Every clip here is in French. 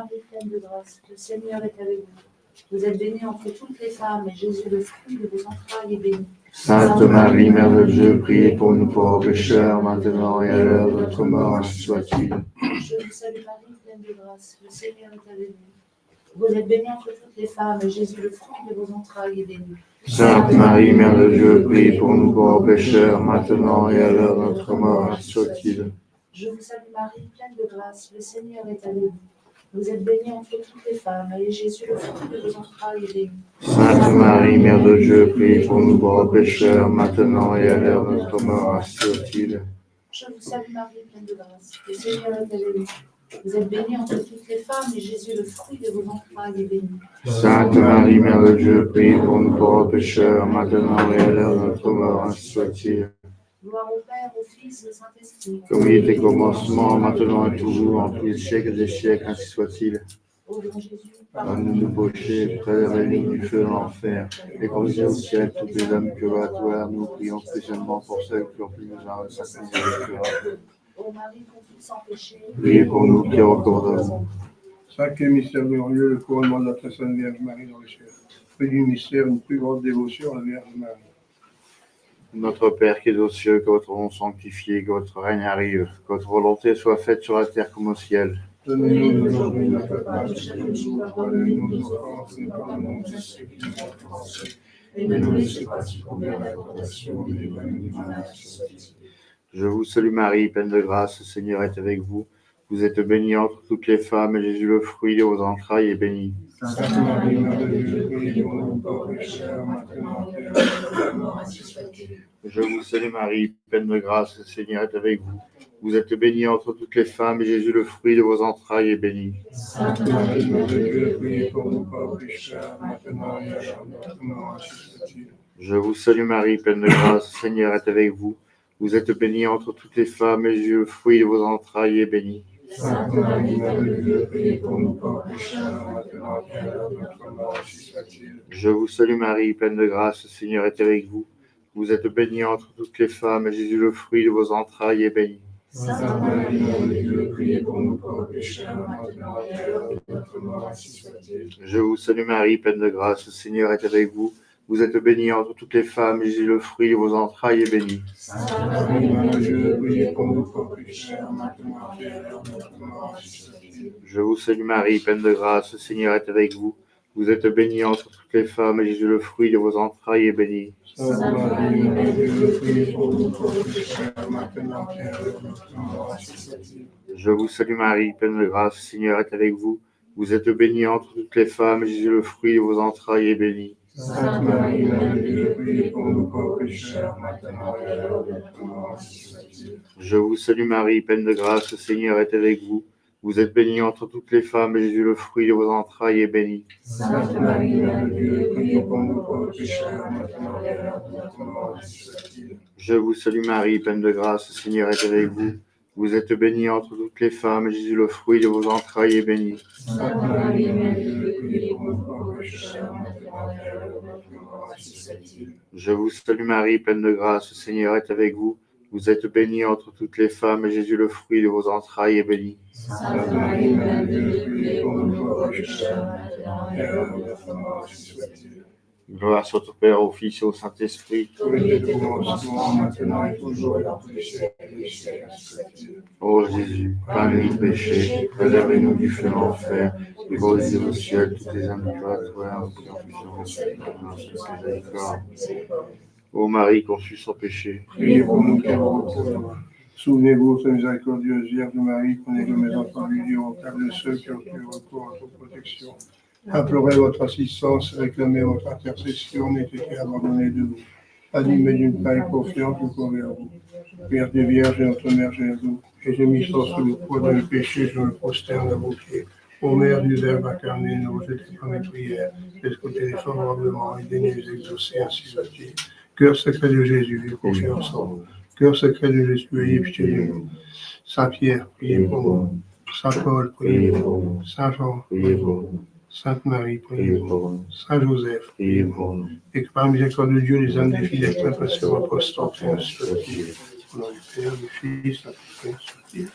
Marie, pleine de grâce, le Seigneur est avec vous. Vous êtes bénie entre toutes les femmes, et Jésus, le fruit de vos entrailles, est béni. Sainte Marie, Mère de Dieu, priez pour nous pauvres pécheurs, maintenant et à l'heure de notre mort, ainsi soit-il. Je vous salue Marie, pleine de grâce, le Seigneur est avec vous. Vous êtes bénie entre toutes les femmes, et Jésus, le fruit de vos entrailles, est béni. Sainte Marie, Mère de Dieu, priez pour nous pauvres pécheurs, maintenant et à l'heure de notre mort, ainsi soit-il. Je vous salue Marie, pleine de grâce, le Seigneur est avec vous. Vous êtes bénie entre toutes les femmes, et Jésus, le fruit de vos entrailles, est béni. Sainte Marie, Mère de Dieu, priez pour nous pauvres pécheurs, maintenant et à l'heure de notre mort, ainsi soit-il. Je vous salue Marie, pleine de grâce, le Seigneur est avec vous. Vous êtes bénie entre toutes les femmes, et Jésus, le fruit de vos entrailles, est béni. Sainte Marie, Mère de Dieu, priez pour nous pauvres pécheurs, maintenant et à l'heure de notre mort, ainsi soit-il. Gloire au Père, au Fils et au Saint-Esprit. Comme il était au commencement, maintenant et toujours, en tous les siècles des siècles, ainsi soit-il. Ô mon Jésus, Pardonne-nous nos péchés, préservez-nous du feu de l'enfer, et conduisez au ciel toutes les âmes purgatoires. Nous prions spécialement pour celles qui ont plus besoin de sa miséricorde. ô Marie, conçue sans péché, Priez pour nous qui recommandons. Cinquième mystère glorieux, le couronnement de la très sainte Vierge Marie dans le ciel. Fruit du mystère, une plus grande dévotion à la Vierge Marie. Notre Père qui es aux cieux, que votre nom soit sanctifié, que votre règne arrive, que votre volonté soit faite sur la terre comme au ciel. Donnez-nous aujourd'hui notre pain de chaque jour, pardonnez-nous nos offenses, nous pardonnons aussi ceux qui nous ont offensés. Et ne nous laissez pas succomber à la tentation, mais éloignez-nous du mal. Je vous salue Marie, pleine de grâce, le Seigneur est avec vous. Vous êtes bénie entre toutes les femmes, et Jésus, le fruit de vos entrailles, est béni. Sainte Marie, Mère de Dieu, priez pour nous pauvres pécheurs, maintenant et à l'heure de notre mort, ainsi soit-il. Je vous salue Marie, pleine de grâce, le Seigneur est avec vous. Vous êtes bénie entre toutes les femmes, et Jésus, le fruit de vos entrailles, est béni. Sainte Marie, Mère de Dieu, priez pour nous pauvres pécheurs, maintenant et à l'heure de notre mort, ainsi soit-il. Je vous salue Marie, pleine de grâce, le Seigneur est avec vous. Vous êtes bénie entre toutes les femmes, et Jésus, le fruit de vos entrailles, est béni. Sainte Marie, Mère de Dieu, priez pour nous pauvres pécheurs, maintenant et à l'heure de notre mort, ainsi soit-il. Je vous salue Marie, pleine de grâce, le Seigneur est avec vous. Vous êtes bénie entre toutes les femmes, et Jésus, le fruit de vos entrailles, est béni. Sainte Marie, Mère de Dieu, priez pour nous pauvres pécheurs, maintenant et à l'heure de notre mort, ainsi soit-il. Je vous salue Marie, pleine de grâce, le Seigneur est avec vous. Vous êtes bénie entre toutes les femmes, et Jésus, le fruit de vos entrailles, est béni. Sainte Marie, Mère de Dieu, priez pour nous pauvres pécheurs, maintenant et à l'heure de notre mort, ainsi soit-il. Je vous salue Marie, pleine de grâce, le Seigneur est avec vous. Vous êtes bénie entre toutes les femmes, et Jésus, le fruit de vos entrailles, est béni. Sainte Marie, Mère de Dieu, priez pour nous pauvres pécheurs, maintenant et à l'heure de notre mort, ainsi soit-il. Je vous salue Marie, pleine de grâce, le Seigneur est avec vous. Vous êtes bénie entre toutes les femmes, et Jésus, le fruit de vos entrailles, est béni. Sainte Marie, Mère de Dieu, priez pour nous pauvres pécheurs, maintenant et à l'heure de notre mort, ainsi soit-il. Je vous salue Marie, pleine de grâce, le Seigneur est avec vous. Vous êtes bénie entre toutes les femmes, et Jésus, le fruit de vos entrailles, est béni. Sainte Marie, Mère de Dieu, priez pour nous pauvres pécheurs, maintenant et à l'heure de notre mort, ainsi soit-il. Je vous salue Marie, pleine de grâce, le Seigneur est avec vous. Vous êtes bénie entre toutes les femmes, et Jésus, le fruit de vos entrailles, est béni. Sainte Marie, Mère de Dieu, priez pour nous pauvres pécheurs, maintenant et à l'heure de notre mort, ainsi soit-il. Je vous salue Marie, pleine de grâce, le Seigneur est avec vous. Vous êtes bénie entre toutes les femmes, et Jésus, le fruit de vos entrailles, est béni. Sainte Marie, Mère de Dieu, priez pour nous pauvres pécheurs, maintenant et à l'heure de notre mort, ainsi soit-il. Gloire soit au Père, au Fils et au Saint-Esprit. Comme il était au commencement, maintenant et toujours, et dans tous les siècles des siècles, ainsi soit-il. Ô Jésus, pardonnez nos péchés, préservez-nous du feu de l'enfer, et conduisez au ciel toutes les âmes purgatoires, nous prions pour miséricorde. Ô Marie conçue sans péché, Priez pour nous qui avons recours. Souvenez-vous, très miséricordieuse Vierge Marie, prenez de mes enfants du au câble de ceux qui ont eu recours à votre protection. Implorez votre assistance, réclamez votre intercession, n'étiez abandonnés de vous. Animés d'une paix confiante, nous courons vers vous. Vierge des Vierges et notre Mère Jésus, et gémissant sous le poids de mes péchés, je me prosterne à vos pieds. Ô Mère du Verbe incarné, ne rejetez pas mes prières, écoutez-les favorablement et daignez les exaucer, ainsi soit-il. Cœur secret de Jésus, ayez confiance en vous. Cœur secret de Jésus, ayez pitié de nous. Saint Pierre, priez pour nous. Saint Paul, priez pour nous. Saint Jean, priez pour nous. Sainte Marie, priez pour nous. Saint Joseph, priez pour nous. Et que par la miséricorde de Dieu, les âmes des fidèles passés reposent en paix, ainsi soit-il. Au nom du Père, du Fils, et du Saint-Esprit, ainsi soit-il.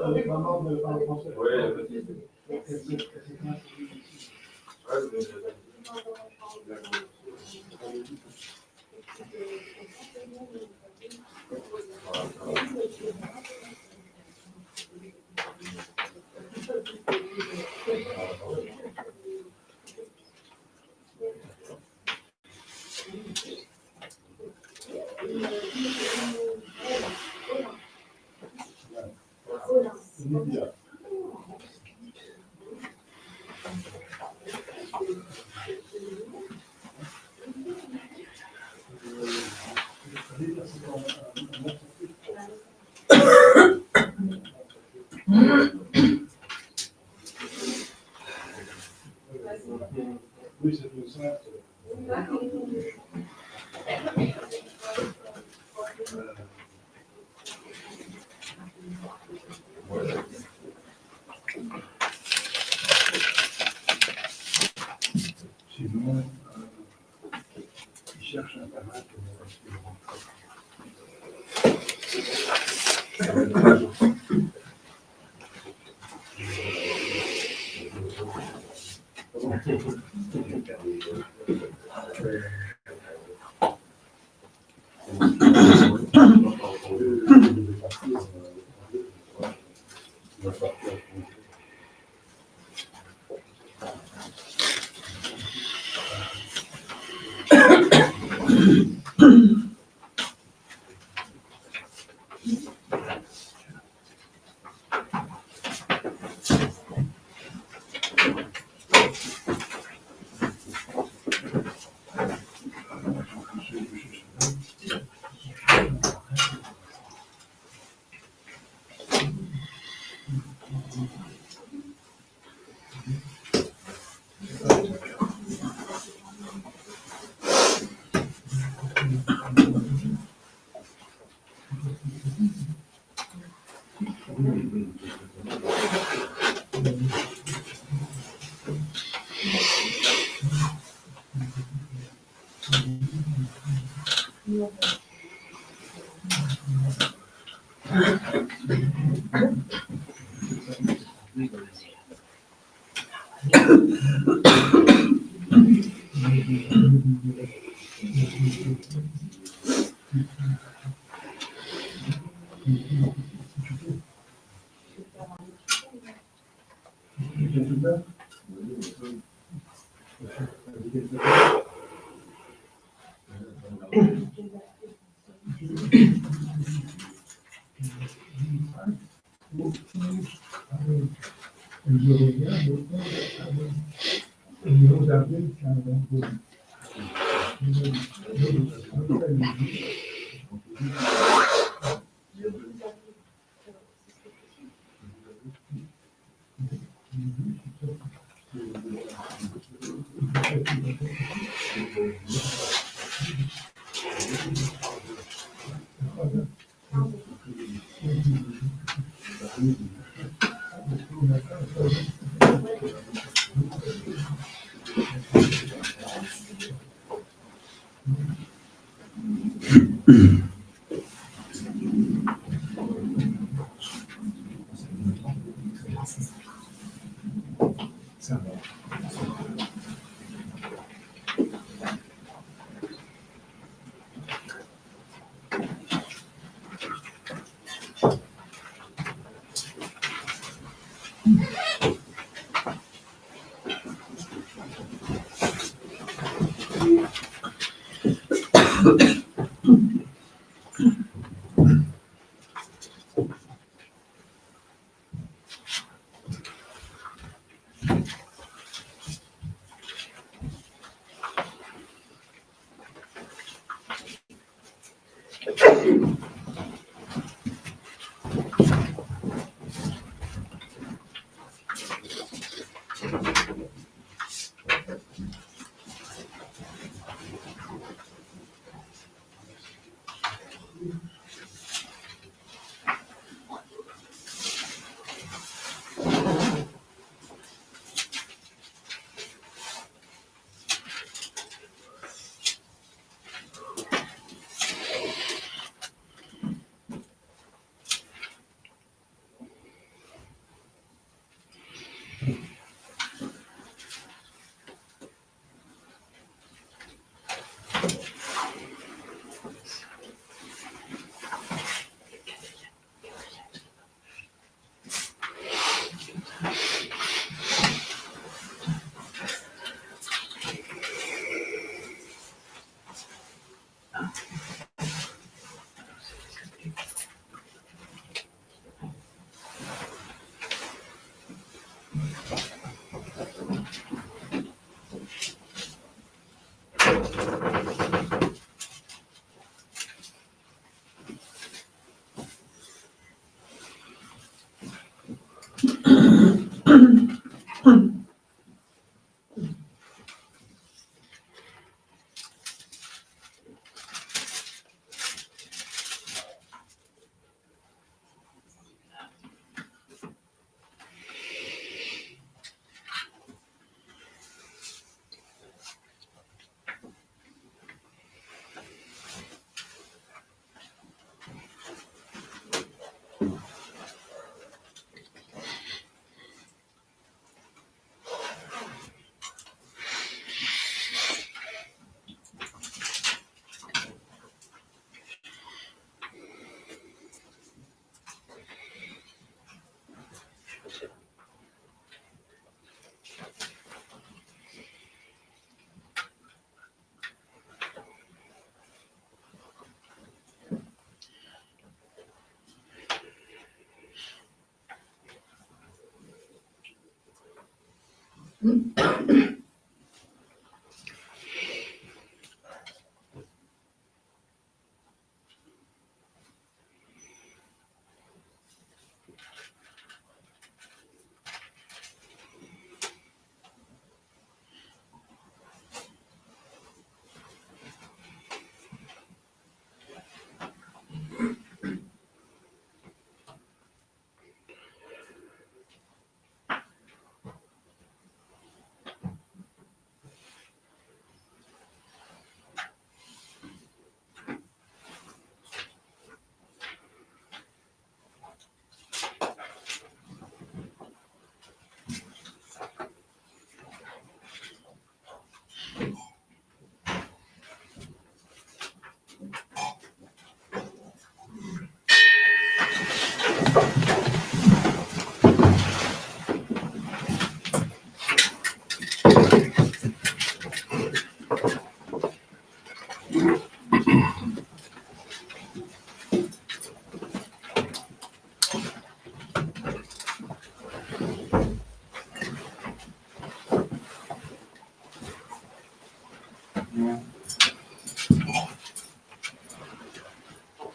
Avec maman, on ne parle français. Oui, c'est tout ça. Sinon, il cherche un parent.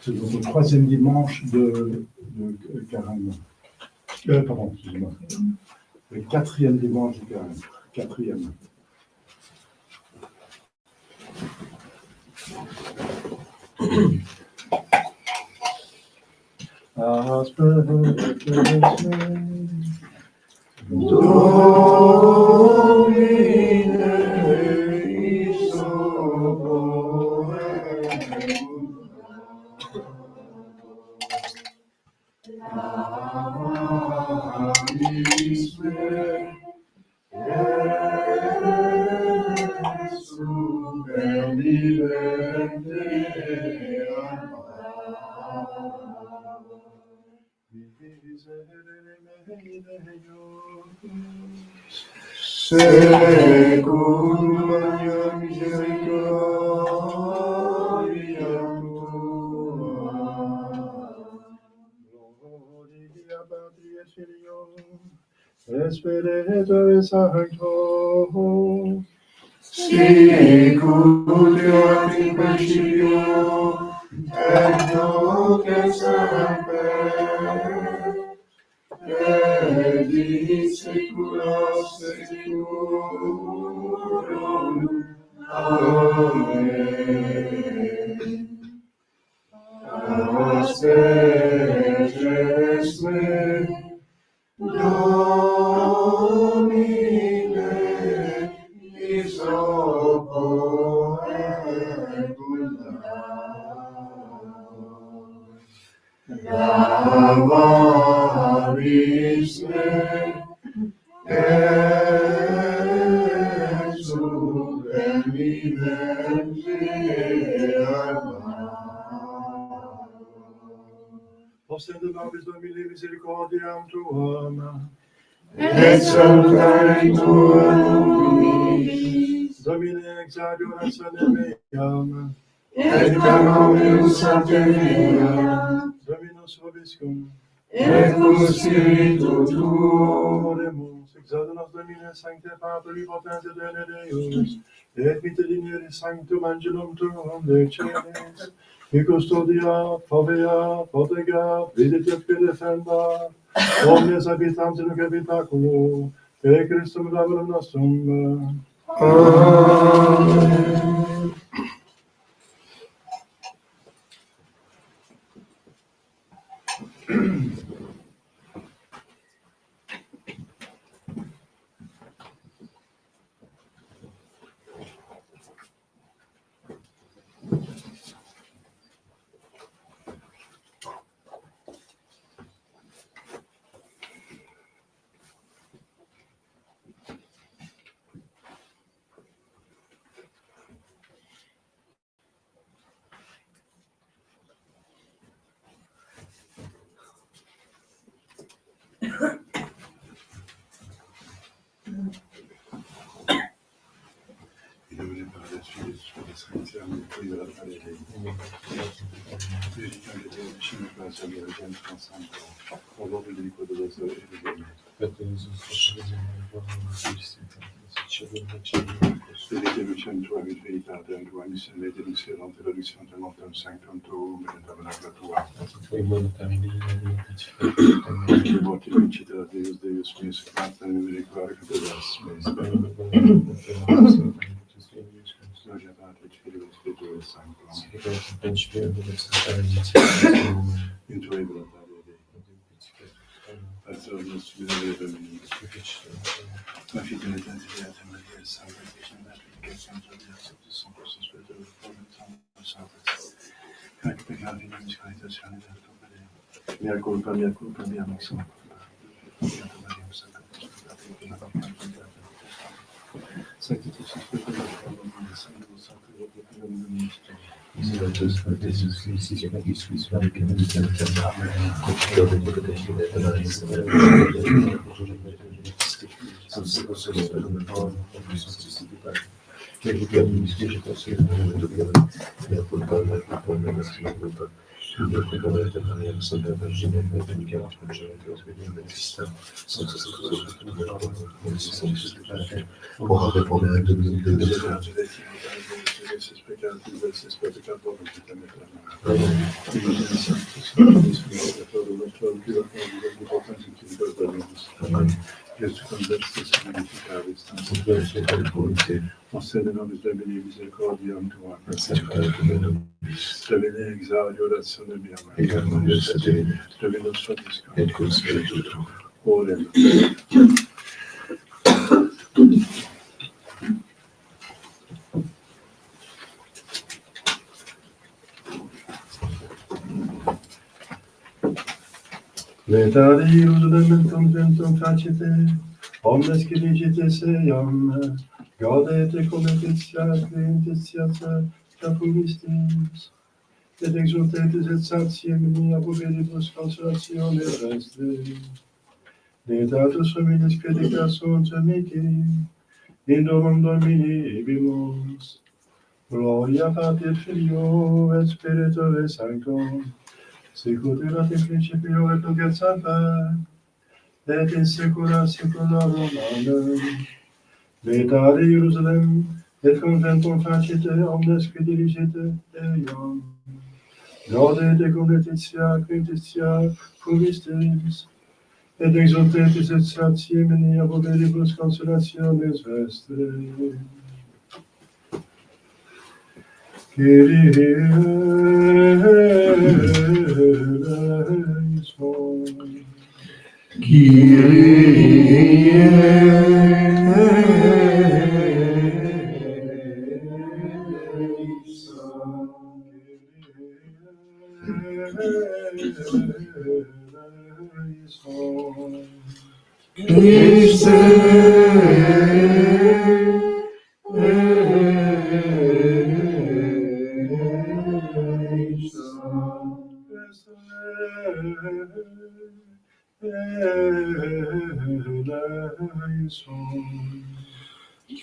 C'est notre troisième dimanche de carême. Pardon, excusez-moi. Le quatrième dimanche de carême. Quatrième. Secundum Maria misericordia tua. Gloria Patri et Filio et Spiritus Sancto. Sic ut erat in principio et nunc et semper et in saecula saeculorum. Amen. Asperges me, Domine, lavaris me, et Ostende nobis Domini misericordiam tuam, et sancta in tua nobis, Domine exaudi orationem meam, et canonium sanctam meam, Dominus vobiscum, et cum spiritu tuo, oremus, exaudi nos Domine sancte Patri potente Dene Deus, et mittedigere sanctum angelum tuum de celis, qui custodia, favea, protegat, vidit et defenda, omnes habitantes in habitaculo, per Christum Domum nostrum. Amen. siamo qui della parete. Dedicando a Dio vicino a casa mia, gente pensando, ho l'uomo di quello da solo e di me. Perché Gesù sta facendo Vedete Lucento a verità, dentro anni se vede di sera, non te lo dice, non te lo dice, santo, me ne dava la tua. poi volontari Che volte vincite da Dio, Dio spesso, fatta nel ricordare che te la spesso. Gloria Padre, Figlio e Spirito del Santo. In tuoi volontari, Passo al nostro Dio per me. Ma fidelità di Dio, Maria e Santa, che sempre Dio, sono questo spirito del fuoco, Santo. Anche peccati in miscreditazione del tuo Padre. Mia colpa, mia non sono colpa. Mia Maria, Santa, Santo, tu sei spirito del fuoco, Santo, Santo, Gesù Cristo, che capisco i suoi che non ti Concede nobis Domini misericordiam tuam, Domine exaudi orazione mia, Domine nos fortisca, et cum spiritu tuo. Orem. Letari usulementum tentum facite, omnes qui digite seiam, gaudete cometitia clientitiata capumistis, et exultetis et satiemini aboveribus consolatione restre. Deitatus hominis credica sunt amici, in domum Domini ibimus. Gloria Patri Filio et Spiritui Sancto, sicut erat in principio et nunc et semper, et in saecula saeculorum. Amen. Letari Jerusalem, et conventum facite omnes qui dirigite eiam. Gaudete cum letitia quintitia fumistis, et exultetis et satiemini aboveribus consolationes vestre. Kyrie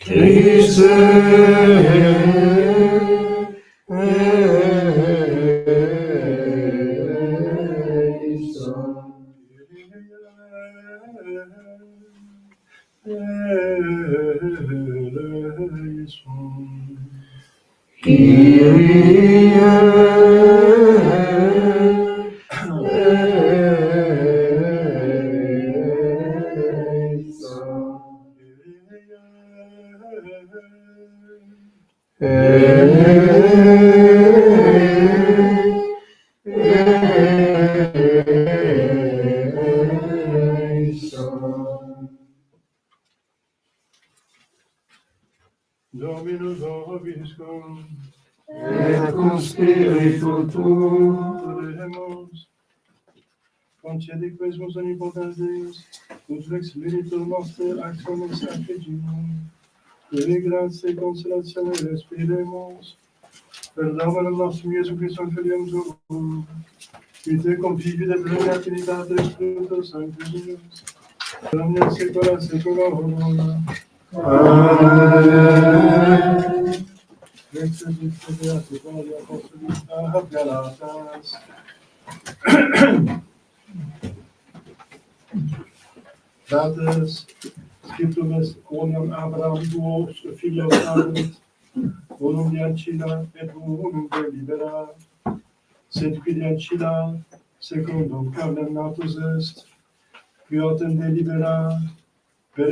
eleison. Dominus vobiscum, et cum spiritu tuo, oremus, concedi quesumus omnipotens Deus, ut lex spiritu noster actionem sacriginum, et gratia et consolatione respiremus, per Dominum nostrum Iesu Christum Filium tuum, qui te confivi de plena Trinitate Spiritus Sanctus, per omnia saecula saeculorum. Amen. Vaters, scriptum est quoniam Abraham duos filios habet, unum de ancilla et unum de libera, sed qui de ancilla secundum carnem natus est, qui autem de libera per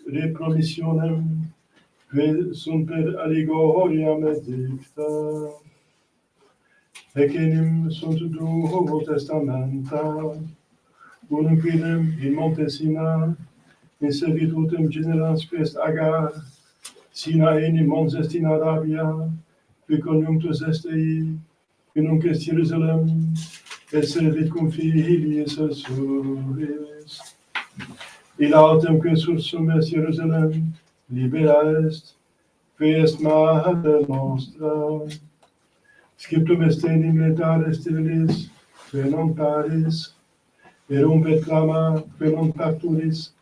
repromissionem, que sunt per allegoriam edicta. Ec enim sunt duo testamenta, unum quidem in monte Sina, in servitutem generans est Agar, sina enim mons est in Arabia, qui conjunctus est ei, qui nunc est Jerusalem, et servit cum filiis suis. Il autem que sursum est Jerusalem, libera est, qui est mater nostra. Scriptum est enim letare sterilis, que non paris, erumpet clama, que non parturis,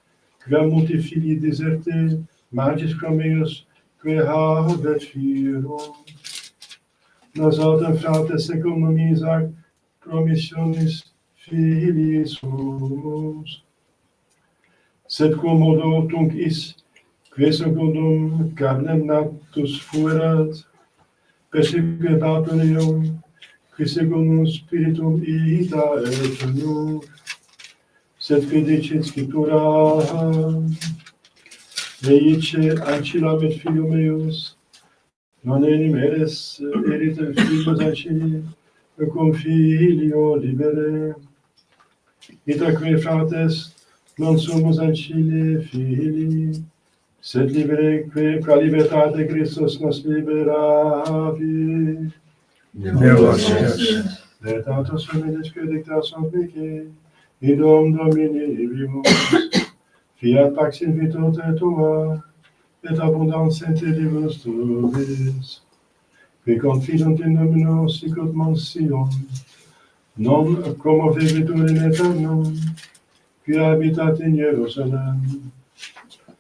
quam multi filii deserte, magis cromeus, que habet firum. Nos autem fratres secundum Isaac, promissionis filii sumus. Sed quomodo tunc is, que secundum carnem natus fuerat, perseque patrium, qui secundum spiritum ita et nunc, sed fedicit scriptura, reice ancilla et filium eius, non enim eres erite filius ancilli, cum filio libere. Itaque frates, non sumus ancilli filii, sed libere qua libertate Christus nos liberavi. Veritatus hominis que dicta sunt mihi, idum Domini vimus, fiat pax in virtute tua, et abundans sentiribus tuis, qui confidunt in Domino sicut mons Sion, non commovebitur in aeternum, qui habitat in Jerusalem,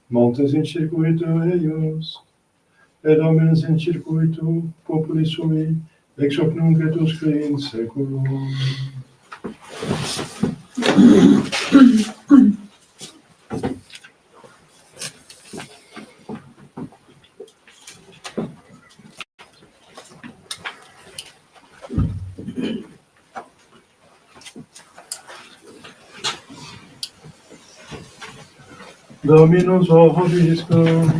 montes in circuito eius, et homines in circuito populi sui, ex hoc nunc et usque in saeculum. Dominus vobiscum,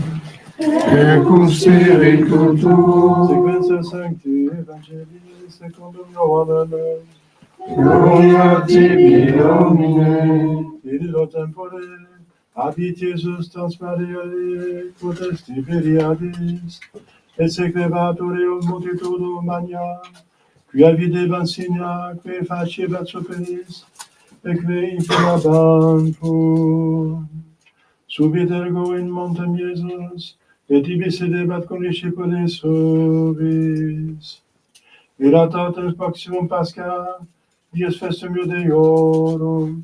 et cum spiritu tuo, sequentia sancti evangelii secundum Ioannem, gloria tibi, Domine. in illo tempore habit Iesus trans Mariae quotes Tiberiadis, et sequebatur eum multitudum magna, quia videbant signa, quae facebat superis, et quae inflamantur. Subit ergo in montem Iesus, et ibi sedebat cum discipulis suis. Erat autem maximum Pascha, dies festum Iudeorum.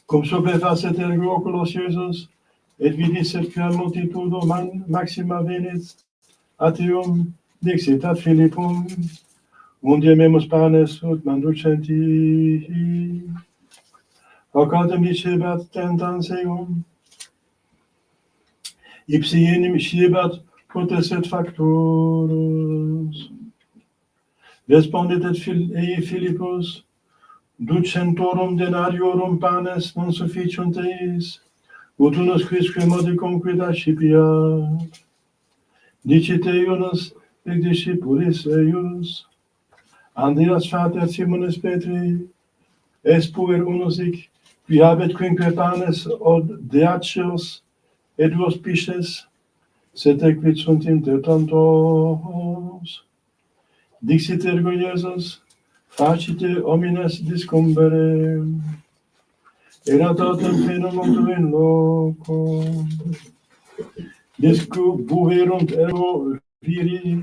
Cum superfacet ergo oculos Iesus, et vidis et quam multitudum maxima venit atium, dixit ad Philippum, unde memus panes ut manducenti. Hoc autem dicebat tentans eum, ipsi enim scebat potes et facturus. Respondit et Philippus, ducentorum denariorum panes non sufficiunt eis, ut unus quisque modicum quid accipiat. Dicit eius et discipulis eius, Andreas frater Simonis Petri, est puer unus hic, qui habet quinque panes od deacios et duos pisces, sed quid sunt inter tantos. Dixit ergo Iesus, facite homines discumbere. Erat autem phenomenum in loco. Discubuerunt ergo viri,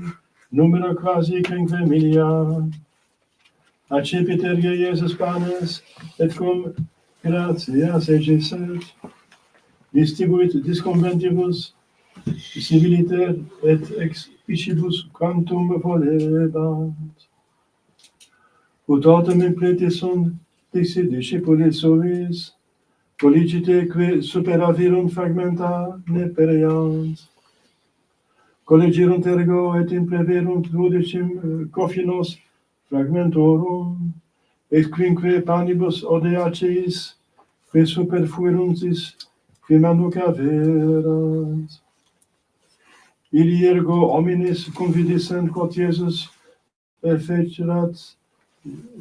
numero quasi quinque milia. Accepit ergo Iesus panes, et cum gratias egesset, distribuit disconventibus, civiliter et ex piscibus quantum volebant. Ut autem imprete sunt dixi discipuli suis, colligite superavirum fragmenta ne pereant. Collegirunt ergo et impreverunt dudecim confinos fragmentorum, et quinque panibus odeacis, que superfueruntis, qui manuca verat. Ili ergo homines convidissent quod Iesus fecerat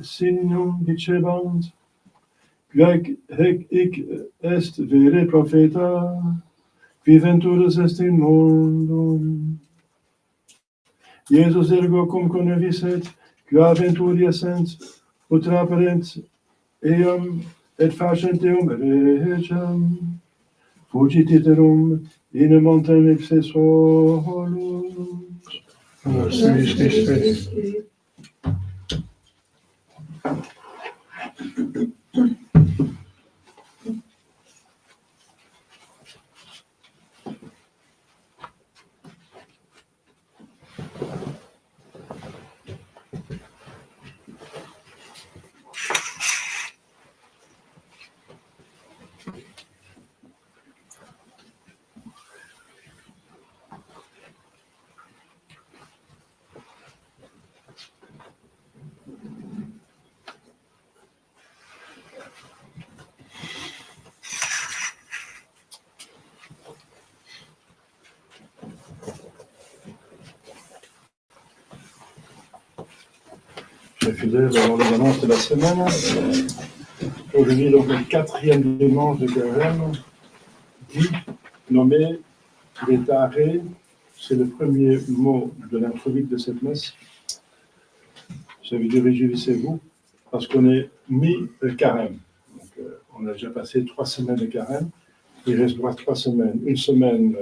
signum dicebant, quae hic est vere profeta, qui venturus est in mundum. Iesus ergo cum convisit, qua venturi essent, ut raperent eam et facent eum regem, fugit iterum in montem ipse solus. Nostris Christe. Chers fidèles, dans les annonces de la semaine, aujourd'hui donc le 4e dimanche de Carême, dit, nommé Létaré, c'est le premier mot de l'introduit de cette messe. Ça veut dire réjouissez-vous, parce qu'on est mi-Carême. Donc, on a déjà passé 3 semaines de Carême, il restera 3 semaines, une semaine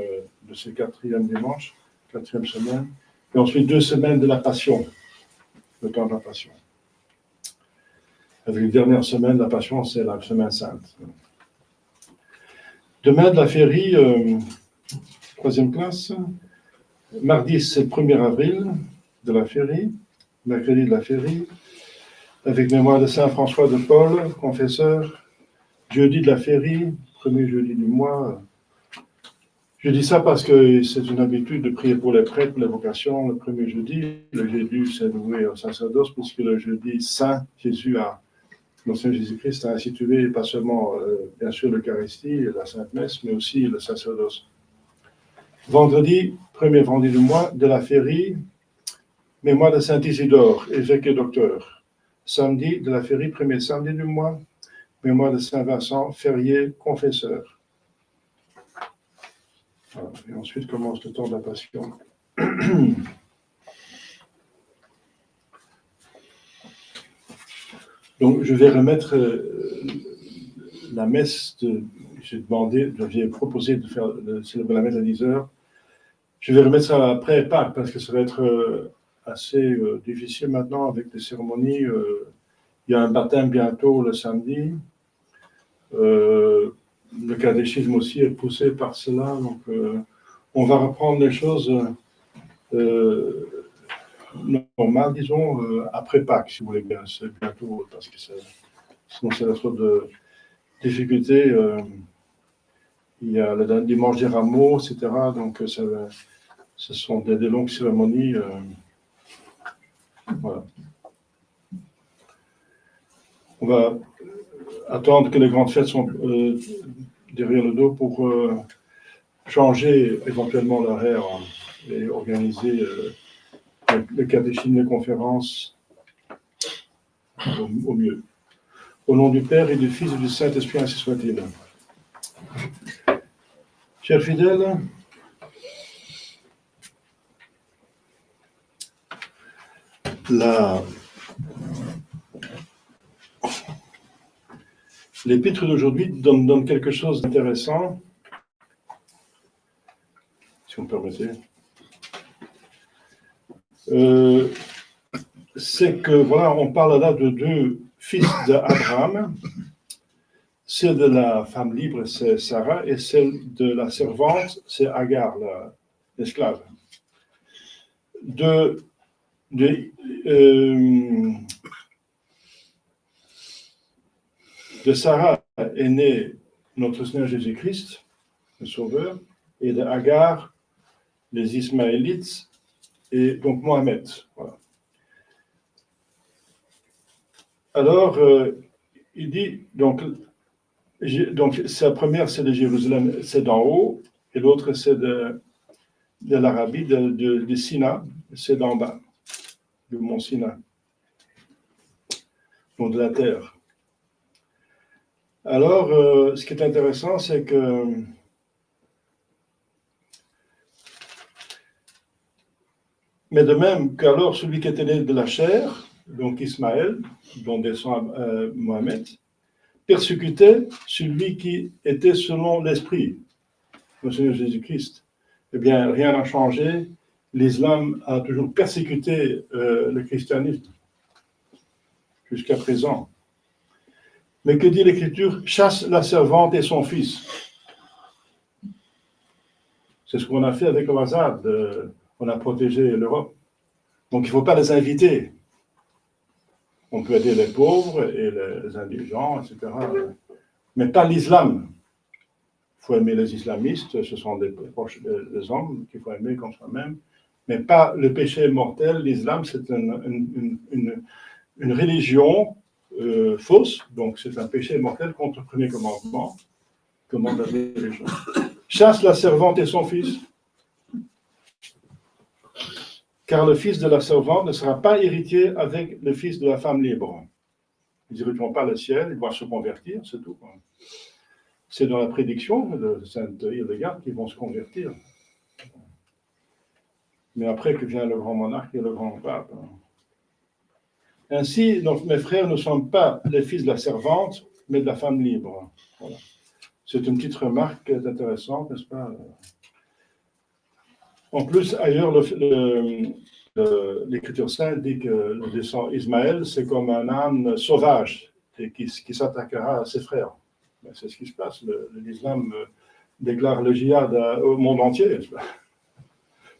de ce 4e dimanche, 4e semaine, et ensuite 2 semaines de la Passion. Le temps de la Passion. Avec la dernière semaine de la Passion, c'est la semaine sainte. Demain, de la féerie, 3e classe. Mardi, c'est le 1er avril de la féerie. Mercredi de la féerie. Avec mémoire de Saint François de Paul, confesseur. Jeudi de la féerie, premier jeudi du mois. Je dis ça parce que c'est une habitude de prier pour les prêtres, pour les vocations, le premier jeudi. Le jeudi, c'est voué au sacerdoce, puisque le jeudi saint, notre Seigneur Jésus-Christ a institué pas seulement, bien sûr, l'Eucharistie et la Sainte Messe, mais aussi le sacerdoce. Vendredi, premier vendredi du mois, de la féerie, mémoire de Saint Isidore, évêque et docteur. Samedi, de la féerie, premier samedi du mois, mémoire de Saint Vincent, ferrier, confesseur. Voilà. Et ensuite commence le temps de la Passion. Donc, je vais remettre la messe. J'ai proposé de célébrer la messe à 10h. Je vais remettre ça après Pâques, parce que ça va être assez difficile maintenant avec les cérémonies. Il y a un baptême bientôt le samedi. Le catéchisme aussi est poussé par cela, donc on va reprendre les choses normales, disons, après Pâques, si vous voulez bien, c'est bientôt, parce que sinon c'est la sorte de difficulté. Il y a le dimanche des rameaux, etc., donc ce sont des longues cérémonies. Voilà. On va attendre que les grandes fêtes sont derrière le dos pour changer éventuellement l'horaire et organiser le catéchisme, les conférences au mieux. Au nom du Père et du Fils et du Saint-Esprit, ainsi soit-il. Chers fidèles, l'épître d'aujourd'hui donne quelque chose d'intéressant, si vous me permettez. C'est que, voilà, on parle là de 2 fils d'Abraham, Celle de la femme libre, c'est Sarah, et celle de la servante, c'est Agar, l'esclave. De Sarah est né notre Seigneur Jésus-Christ, le Sauveur, et de Agar, les Ismaélites, et donc Mohamed. Voilà. Alors, il dit, donc sa première, c'est de Jérusalem, c'est d'en haut, et l'autre, c'est de l'Arabie, de Sina, c'est d'en bas, du mont Sina, donc de la terre. Alors, ce qui est intéressant, c'est que mais de même qu'alors celui qui était né de la chair, donc Ismaël, dont descend Mohamed, persécutait celui qui était selon l'esprit, le Seigneur Jésus-Christ. Eh bien, rien n'a changé. L'islam a toujours persécuté le christianisme jusqu'à présent. Mais que dit l'Écriture? Chasse la servante et son fils. C'est ce qu'on a fait avec le Hazad. On a protégé l'Europe. Donc, il ne faut pas les inviter. On peut aider les pauvres et les indigents, etc. Mais pas l'islam. Il faut aimer les islamistes, ce sont des hommes qu'il faut aimer comme soi-même. Mais pas le péché mortel. L'islam, c'est une religion fausse, donc c'est un péché mortel contre le premier commandement. Commande la religion. Chasse la servante et son fils. Car le fils de la servante ne sera pas héritier avec le fils de la femme libre. Ils n'hériteront pas le ciel, ils vont se convertir, c'est tout. C'est dans la prédiction de Sainte Hildegarde qu'ils vont se convertir. Mais après que vient le grand monarque et le grand pape. Ainsi, donc, mes frères ne sont pas les fils de la servante, mais de la femme libre. Voilà. C'est une petite remarque intéressante, n'est-ce pas? En plus, ailleurs, l'Écriture sainte dit que le descendant Ismaël, c'est comme un âne sauvage et qui s'attaquera à ses frères. Ben, c'est ce qui se passe. L'islam déclare le djihad au monde entier.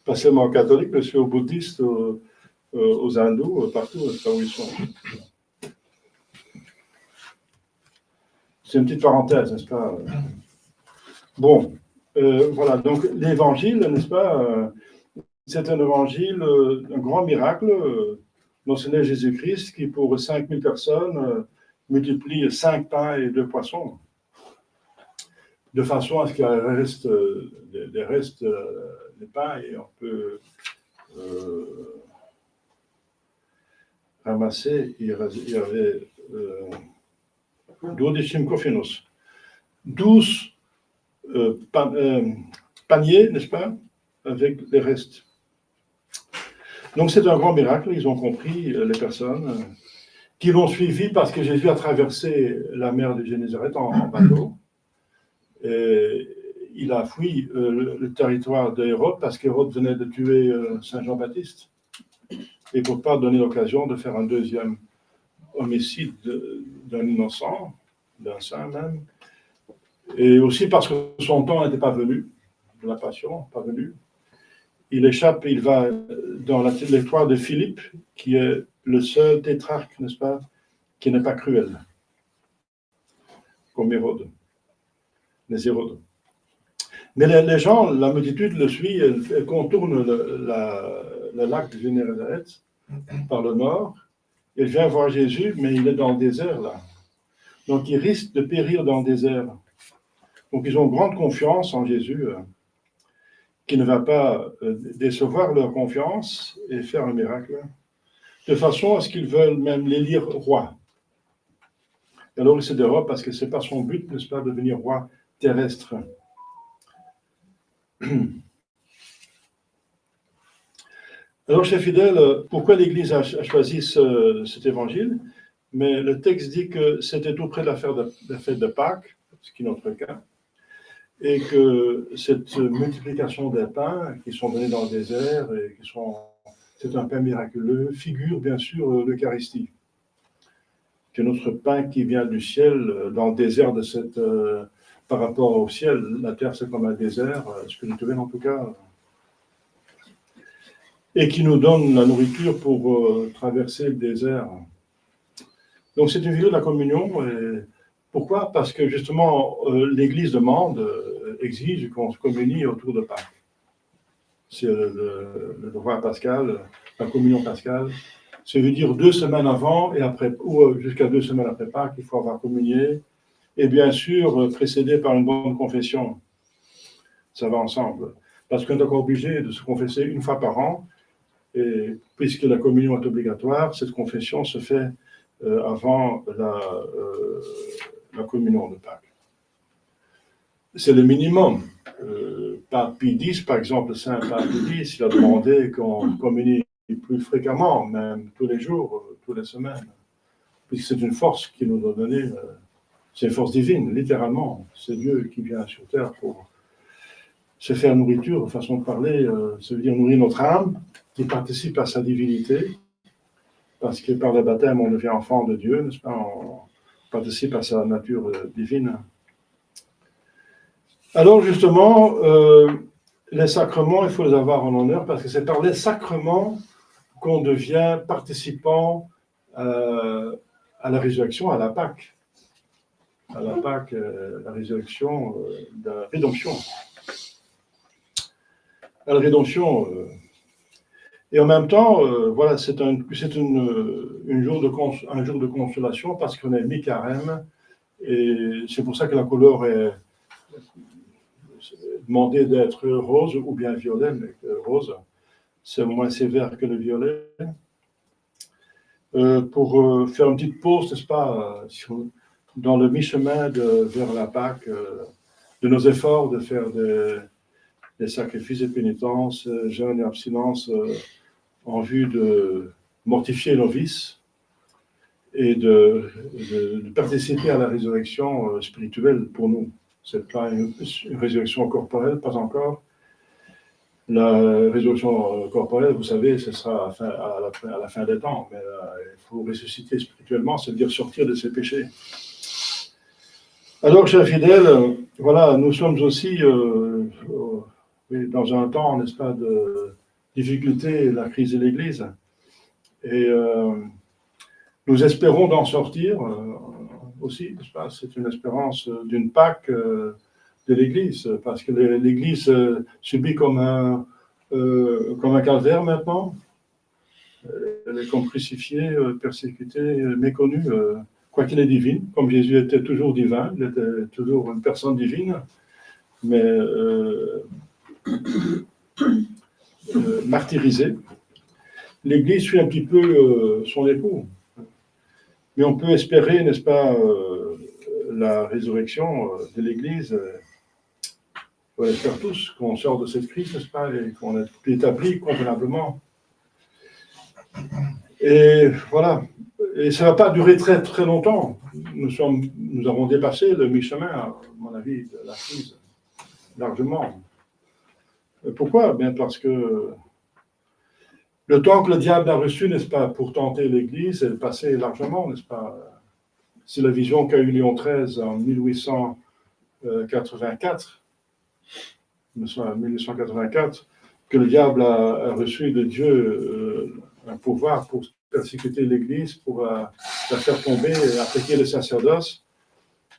Pas seulement aux catholiques, mais aussi aux bouddhistes, aux hindous, partout où ils sont. C'est une petite parenthèse, n'est-ce pas? Bon, voilà, donc l'évangile, n'est-ce pas? C'est un évangile, un grand miracle, notre Seigneur Jésus-Christ, qui pour 5000 personnes multiplie 5 pains et 2 poissons, de façon à ce qu'il reste des restes des pains et on peut ramasser. Il y avait 12 paniers, n'est-ce pas, avec les restes. Donc c'est un grand miracle, ils ont compris, les personnes qui l'ont suivi parce que Jésus a traversé la mer de Génézareth en bateau. Et il a fui le territoire d'Hérode parce qu'Hérode venait de tuer Saint Jean-Baptiste. Et pour ne pas donner l'occasion de faire un deuxième homicide d'un innocent, d'un saint même. Et aussi parce que son temps n'était pas venu, de la passion, pas venu. Il échappe, il va dans l'histoire de Philippe, qui est le seul tétrarque, n'est-ce pas, qui n'est pas cruel, comme Hérode, les Hérodes. Mais les gens, la multitude le suit, elle contourne le lac de Génézareth par le nord, elle vient voir Jésus, mais il est dans le désert là. Donc il risque de périr dans le désert. Donc ils ont grande confiance en Jésus, qui ne va pas décevoir leur confiance et faire un miracle, de façon à ce qu'ils veulent même l'élire roi. Alors il se dérobe parce que ce n'est pas son but, n'est-ce pas, de devenir roi terrestre. Alors, chers fidèles, pourquoi l'Église a choisi cet évangile? Mais le texte dit que c'était tout près de la fête de Pâques, ce qui est notre cas, et que cette multiplication des pains qui sont donnés dans le désert, et c'est un pain miraculeux, figure bien sûr l'Eucharistie. que notre pain qui vient du ciel, dans le désert de cette, par rapport au ciel, la terre c'est comme un désert, spirituel en tout cas, et qui nous donne la nourriture pour traverser le désert. Donc c'est une figure de la communion. Et pourquoi? Parce que justement, l'Église demande, exige qu'on se communie autour de Pâques. C'est le droit pascal, la communion pascale. Ça veut dire 2 semaines avant et après, ou jusqu'à 2 semaines après Pâques, il faut avoir communié. Et bien sûr, précédé par une bonne confession. Ça va ensemble. Parce qu'on est encore obligé de se confesser une fois par an. Et puisque la communion est obligatoire, cette confession se fait avant la communion de Pâques. C'est le minimum. Pape Pie X, par exemple, Saint Pape Pie X, il a demandé qu'on communie plus fréquemment, même tous les jours, toutes les semaines, puisque c'est une force qui nous a donné, c'est une force divine, littéralement. C'est Dieu qui vient sur terre pour se faire nourriture, façon de parler, ça veut dire nourrir notre âme, qui participe à sa divinité, parce que par le baptême, on devient enfant de Dieu, n'est-ce pas? On participe à sa nature divine. Alors justement, les sacrements, il faut les avoir en honneur, parce que c'est par les sacrements qu'on devient participant à la résurrection, à la Pâque. À la Pâque, la résurrection, la rédemption. À la rédemption. Et en même temps, voilà, c'est un jour de consolation parce qu'on est mi-carême. Et c'est pour ça que la couleur est demandée d'être rose ou bien violet, mais rose, c'est moins sévère que le violet. Pour faire une petite pause, n'est-ce pas, dans le mi-chemin vers la Pâque, de nos efforts de faire des sacrifices et pénitences, jeûne et abstinence, en vue de mortifier nos vices et de participer à la résurrection spirituelle pour nous. Ce n'est pas une résurrection corporelle, pas encore. La résurrection corporelle, vous savez, ce sera à la fin des temps, mais il faut ressusciter spirituellement, c'est-à-dire sortir de ses péchés. Alors, chers fidèles, voilà, nous sommes aussi dans un temps, n'est-ce pas, de difficulté, la crise de l'Église. Et nous espérons d'en sortir aussi, n'est-ce pas? C'est une espérance d'une Pâque de l'Église, parce que l'Église subit comme un calvaire maintenant. Elle est comme crucifiée, persécutée, méconnue, quoiqu'il est divine, comme Jésus était toujours divin, il était toujours une personne divine, mais martyrisé. L'Église suit un petit peu son époux. Mais on peut espérer, n'est-ce pas, la résurrection de l'Église. On espère tous qu'on sort de cette crise, n'est-ce pas, et qu'on est établi convenablement. Et voilà. Et ça ne va pas durer très, très longtemps. Nous avons dépassé le mi-chemin, à mon avis, de la crise, largement. Pourquoi? Bien parce que le temps que le diable a reçu, n'est-ce pas, pour tenter l'Église, est passé largement, n'est-ce pas? C'est la vision qu'a eu Léon XIII en 1884, que le diable a reçu de Dieu un pouvoir pour persécuter l'Église, pour la faire tomber et attaquer le sacerdoce.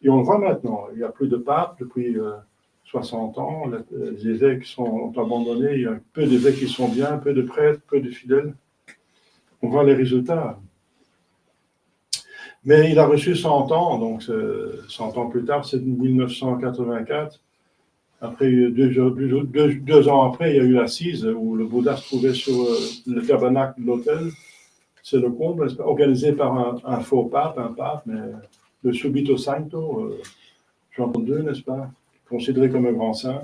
Et on le voit maintenant, il n'y a plus de pape depuis 60 ans, les évêques ont abandonné, il y a peu d'évêques qui sont bien, peu de prêtres, peu de fidèles. On voit les résultats. Mais il a reçu 100 ans, donc 100 ans plus tard, c'est 1984. Après, 2 ans après, il y a eu l'assise où le Bouddha se trouvait sur le tabernacle de l'autel. C'est le comble, organisé par un faux pape, mais le Subito Santo, Jean Paul II, n'est-ce pas? Considéré comme un grand saint.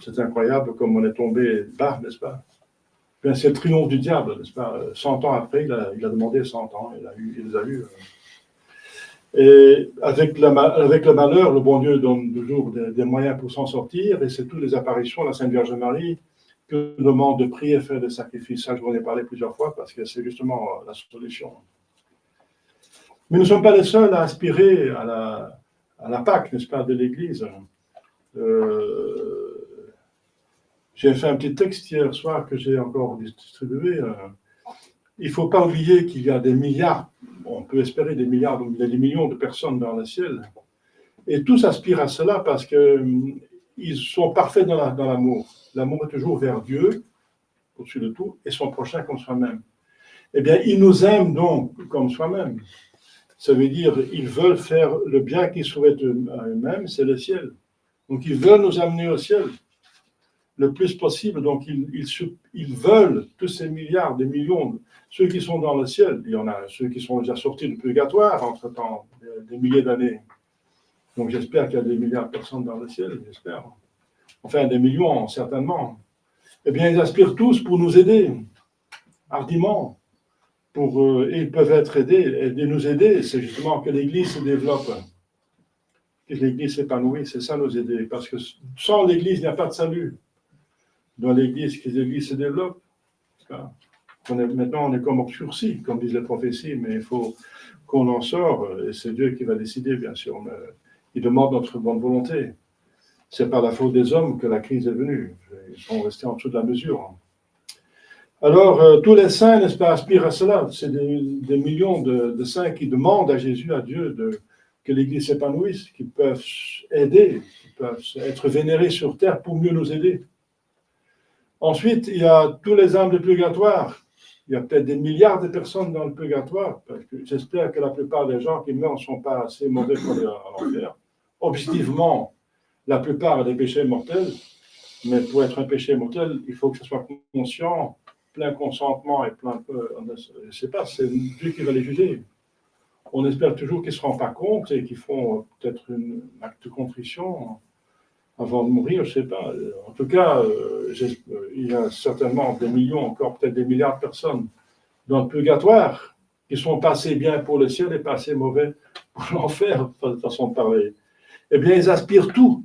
C'est incroyable comme on est tombé bas, n'est-ce pas? Bien, c'est le triomphe du diable, n'est-ce pas? 100 ans après, il a demandé 100 ans, il les a eu. Et avec le malheur, le bon Dieu donne toujours des moyens pour s'en sortir, et c'est toutes les apparitions de la Sainte Vierge Marie que nous demande de prier et faire des sacrifices. Ça, je vous en ai parlé plusieurs fois, parce que c'est justement la solution. Mais nous ne sommes pas les seuls à aspirer à la Pâque, n'est-ce pas, de l'Église. J'ai fait un petit texte hier soir que j'ai encore distribué. Il ne faut pas oublier qu'il y a des milliards, on peut espérer des milliards, donc des millions de personnes dans le ciel. Et tous aspirent à cela parce qu'ils sont parfaits dans l'amour. L'amour est toujours vers Dieu, au-dessus de tout, et son prochain comme soi-même. Eh bien, ils nous aiment donc comme soi-même. Ça veut dire ils veulent faire le bien qu'ils souhaitent à eux-mêmes, c'est le ciel. Donc, ils veulent nous amener au ciel le plus possible. Donc, ils veulent tous ces milliards, des millions, ceux qui sont dans le ciel. Il y en a ceux qui sont déjà sortis du purgatoire entre-temps, des milliers d'années. Donc, j'espère qu'il y a des milliards de personnes dans le ciel, j'espère. Enfin, des millions, certainement. Eh bien, ils aspirent tous pour nous aider, hardiment. Ils peuvent être aidés, et nous aider, c'est justement que l'Église se développe, que l'Église s'épanouisse, c'est ça nous aider. Parce que sans l'Église, il n'y a pas de salut. Dans l'Église, que l'Église se développe. Maintenant, on est comme obscurci, comme disent les prophéties, mais il faut qu'on en sort, et c'est Dieu qui va décider, bien sûr. Mais il demande notre bonne volonté. C'est par la faute des hommes que la crise est venue. Ils sont restés en dessous de la mesure. Alors, tous les saints, n'est-ce pas, aspirent à cela. C'est des millions de saints qui demandent à Jésus, à Dieu, que l'Église s'épanouisse, qui peuvent aider, qui peuvent être vénérés sur terre pour mieux nous aider. Ensuite, il y a tous les âmes de purgatoire. Il y a peut-être des milliards de personnes dans le purgatoire, parce que j'espère que la plupart des gens qui meurent ne sont pas assez mauvais pour aller en enfer. Objectivement, la plupart ont des péchés mortels, mais pour être un péché mortel, il faut que ce soit conscient, plein consentement et plein... je ne sais pas, c'est Dieu qui va les juger. On espère toujours qu'ils ne se rendent pas compte et qu'ils font peut-être un acte de contrition avant de mourir, je ne sais pas. En tout cas, il y a certainement des millions, encore peut-être des milliards de personnes dans le purgatoire qui sont pas assez bien pour le ciel et pas assez mauvais pour l'enfer, de façon de parler. Eh bien, ils aspirent tous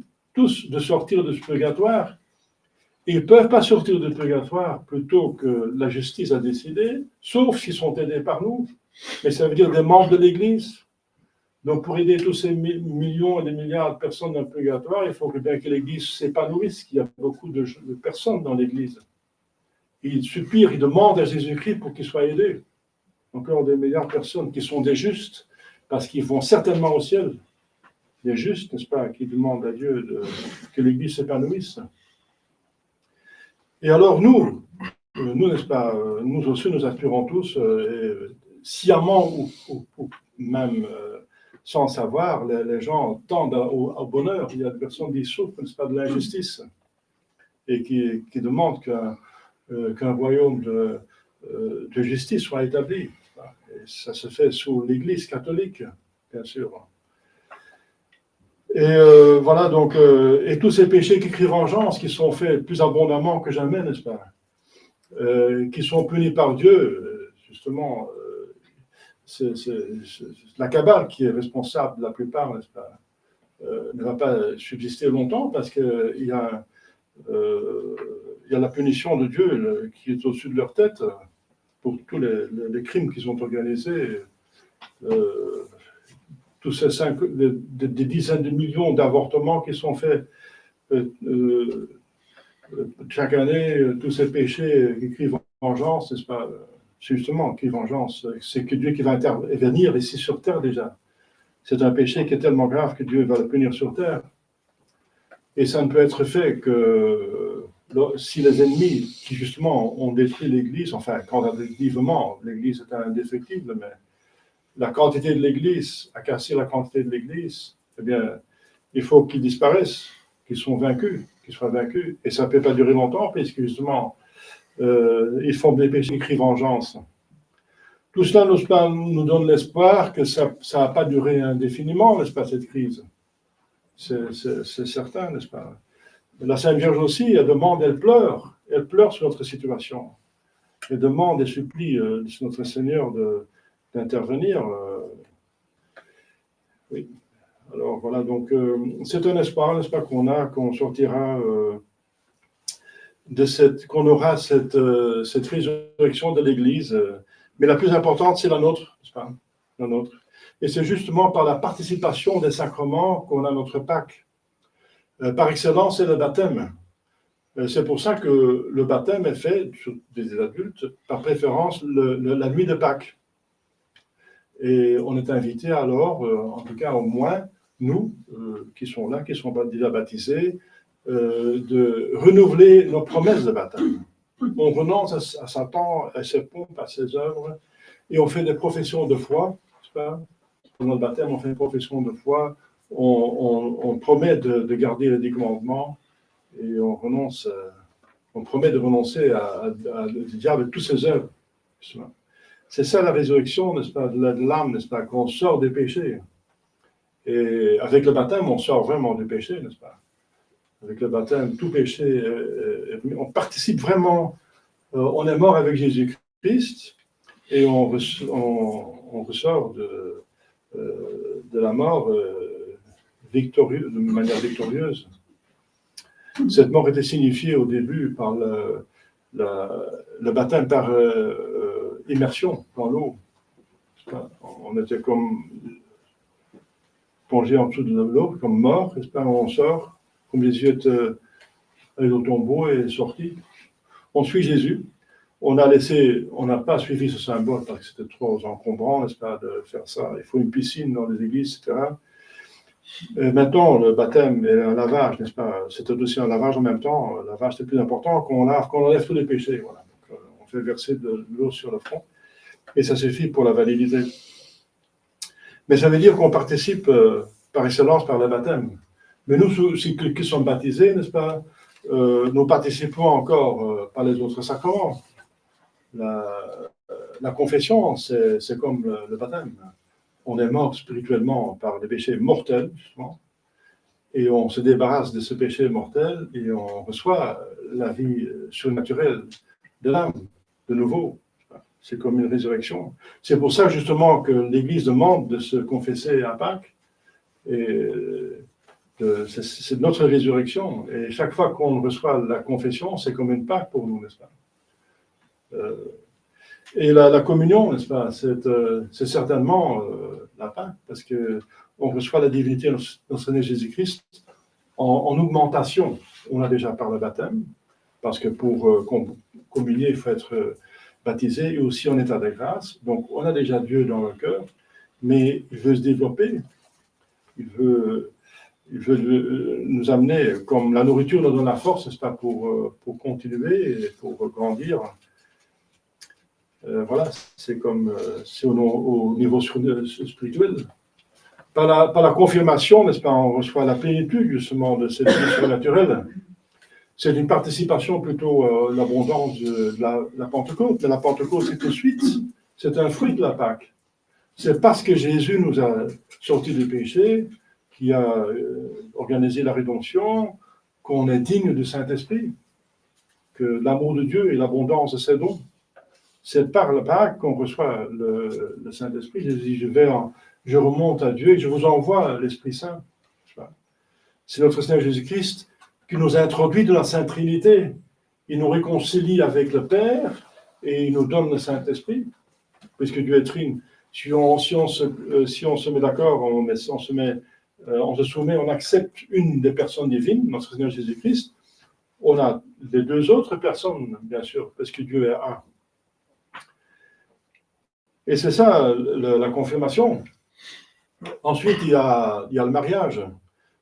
de sortir de ce purgatoire. Ils ne peuvent pas sortir du purgatoire plutôt que la justice a décidé, sauf s'ils sont aidés par nous. Mais ça veut dire des membres de l'Église. Donc, pour aider tous ces millions et des milliards de personnes dans le purgatoire, il faut bien que l'Église s'épanouisse, qu'il y a beaucoup de personnes dans l'Église. Ils suppirent, ils demandent à Jésus-Christ pour qu'il soit aidé. Encore des milliards de personnes qui sont des justes, parce qu'ils vont certainement au ciel. Des justes, n'est-ce pas, qui demandent à Dieu que l'Église s'épanouisse. Et alors nous, n'est-ce pas, nous aussi, nous aspirons tous, sciemment ou même sans savoir, les gens tendent au bonheur. Il y a des personnes qui souffrent, n'est-ce pas, de l'injustice et qui demandent qu'un royaume de justice soit établi. Et ça se fait sous l'Église catholique, bien sûr. Et voilà, donc, et tous ces péchés qui crient vengeance, qui sont faits plus abondamment que jamais, n'est-ce pas, qui sont punis par Dieu, justement, c'est la Kabbale qui est responsable, la plupart, n'est-ce pas, ne va pas subsister longtemps parce qu'il y a la punition de Dieu qui est au-dessus de leur tête pour tous les crimes qu'ils ont organisés. Tous ces des dizaines de millions d'avortements qui sont faits chaque année, tous ces péchés qui crient vengeance, n'est-ce pas? C'est justement qui vengeance, c'est que Dieu qui va intervenir ici sur terre déjà. C'est un péché qui est tellement grave que Dieu va le punir sur terre. Et ça ne peut être fait que si les ennemis qui justement ont détruit l'Église, enfin quantitativement, l'Église est indéfectible, mais la quantité de l'Église a cassé la quantité de l'Église, eh bien, il faut qu'ils disparaissent, qu'ils soient vaincus. Et ça ne peut pas durer longtemps, puisque justement, ils font des péchés qui crient vengeance. Tout cela nous donne l'espoir que ça n'a pas duré indéfiniment, n'est-ce pas, cette crise. C'est certain, n'est-ce pas. La Sainte Vierge aussi, elle demande, elle pleure sur notre situation. Elle demande et supplie notre Seigneur d'intervenir. Oui. Alors voilà, donc c'est un espoir, n'est-ce pas, qu'on sortira qu'on aura cette résurrection de l'Église. Mais la plus importante, c'est la nôtre, n'est-ce pas? la nôtre. Et c'est justement par la participation des sacrements qu'on a notre Pâques. Par excellence, c'est le baptême. C'est pour ça que le baptême est fait, sur des adultes, par préférence la nuit de Pâques. Et on est invité alors, en tout cas au moins, nous qui sont là, qui sont déjà baptisés, de renouveler nos promesses de baptême. On renonce à Satan, à ses pompes, à ses œuvres, et on fait des professions de foi, n'est-ce pas? Pendant le baptême, on fait une profession de foi, on promet de garder les 10 commandements, et on promet de renoncer à diable toutes ses œuvres. C'est ça la résurrection, n'est-ce pas, de l'âme, n'est-ce pas, qu'on sort des péchés. Et avec le baptême, on sort vraiment du péché, n'est-ce pas? Avec le baptême, tout péché, on participe vraiment, on est mort avec Jésus-Christ et on ressort de la mort de manière victorieuse. Cette mort était signifiée au début par le baptême par immersion dans l'eau. On était comme plongé en dessous de l'eau, comme mort, on sort, comme les yeux allés au tombeau et sortis. On suit Jésus. On n'a pas suivi ce symbole parce que c'était trop encombrant, n'est-ce pas, de faire ça. Il faut une piscine dans les églises, etc. Et maintenant, le baptême et un lavage, n'est-ce pas, c'était aussi un lavage en même temps. Le lavage, c'est plus important qu'on enlève tous les péchés. Voilà. Donc, on fait verser de l'eau sur le front et ça suffit pour la validité. Mais ça veut dire qu'on participe par excellence par le baptême. Mais nous qui sommes baptisés, n'est-ce pas, nous participons encore par les autres sacrements. La confession, c'est comme le baptême. On est mort spirituellement par des péchés mortels, justement, et on se débarrasse de ce péché mortel et on reçoit la vie surnaturelle de l'âme, de nouveau. C'est comme une résurrection. C'est pour ça, justement, que l'Église demande de se confesser à Pâques. Et c'est notre résurrection. Et chaque fois qu'on reçoit la confession, c'est comme une Pâques pour nous, n'est-ce pas? Et la communion, n'est-ce pas, c'est certainement la Pâques, parce qu'on reçoit la divinité de notre Seigneur Jésus-Christ en augmentation. On a déjà par le baptême, parce que pour communier, il faut être baptisé, et aussi en état de grâce. Donc, on a déjà Dieu dans le cœur, mais il veut se développer. Il veut nous amener, comme la nourriture nous donne la force, n'est-ce pas, pour continuer et pour grandir. Voilà, c'est au niveau spirituel. Par la confirmation, n'est-ce pas, on reçoit la plénitude justement de cette vie surnaturelle. C'est une participation plutôt à l'abondance de la Pentecôte. Mais la Pentecôte, c'est tout de suite, c'est un fruit de la Pâque. C'est parce que Jésus nous a sortis du péché, qui a organisé la rédemption, qu'on est digne du Saint-Esprit, que l'amour de Dieu et l'abondance de ses dons. C'est par la Pâque qu'on reçoit le Saint-Esprit. Jésus dit, je remonte à Dieu et je vous envoie l'Esprit Saint. C'est notre Seigneur Jésus-Christ qui nous a introduits dans la Sainte Trinité. Il nous réconcilie avec le Père et il nous donne le Saint-Esprit, puisque Dieu est trine. Si on se met d'accord, on se soumet, on accepte une des personnes divines, notre Seigneur Jésus-Christ, on a les deux autres personnes, bien sûr, parce que Dieu est un. Et c'est ça, la confirmation. Ensuite, il y a le mariage.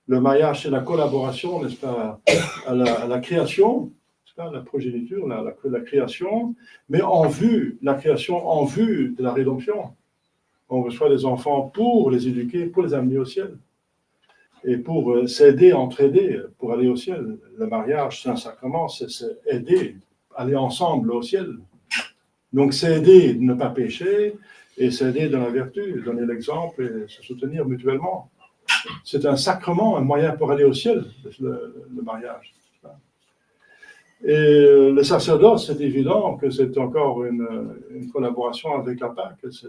Le mariage, c'est la collaboration, n'est-ce pas, à la création, n'est-ce pas, la progéniture, la création, mais la création en vue de la rédemption. On reçoit les enfants pour les éduquer, pour les amener au ciel. Et pour s'aider, entraider, pour aller au ciel. Le mariage, c'est un sacrement, c'est aider, aller ensemble au ciel. Donc, c'est aider de ne pas pécher, et c'est aider dans la vertu, donner l'exemple et se soutenir mutuellement. C'est un sacrement, un moyen pour aller au ciel, le mariage. Et le sacerdoce, c'est évident que c'est encore une collaboration avec la Pâque, c'est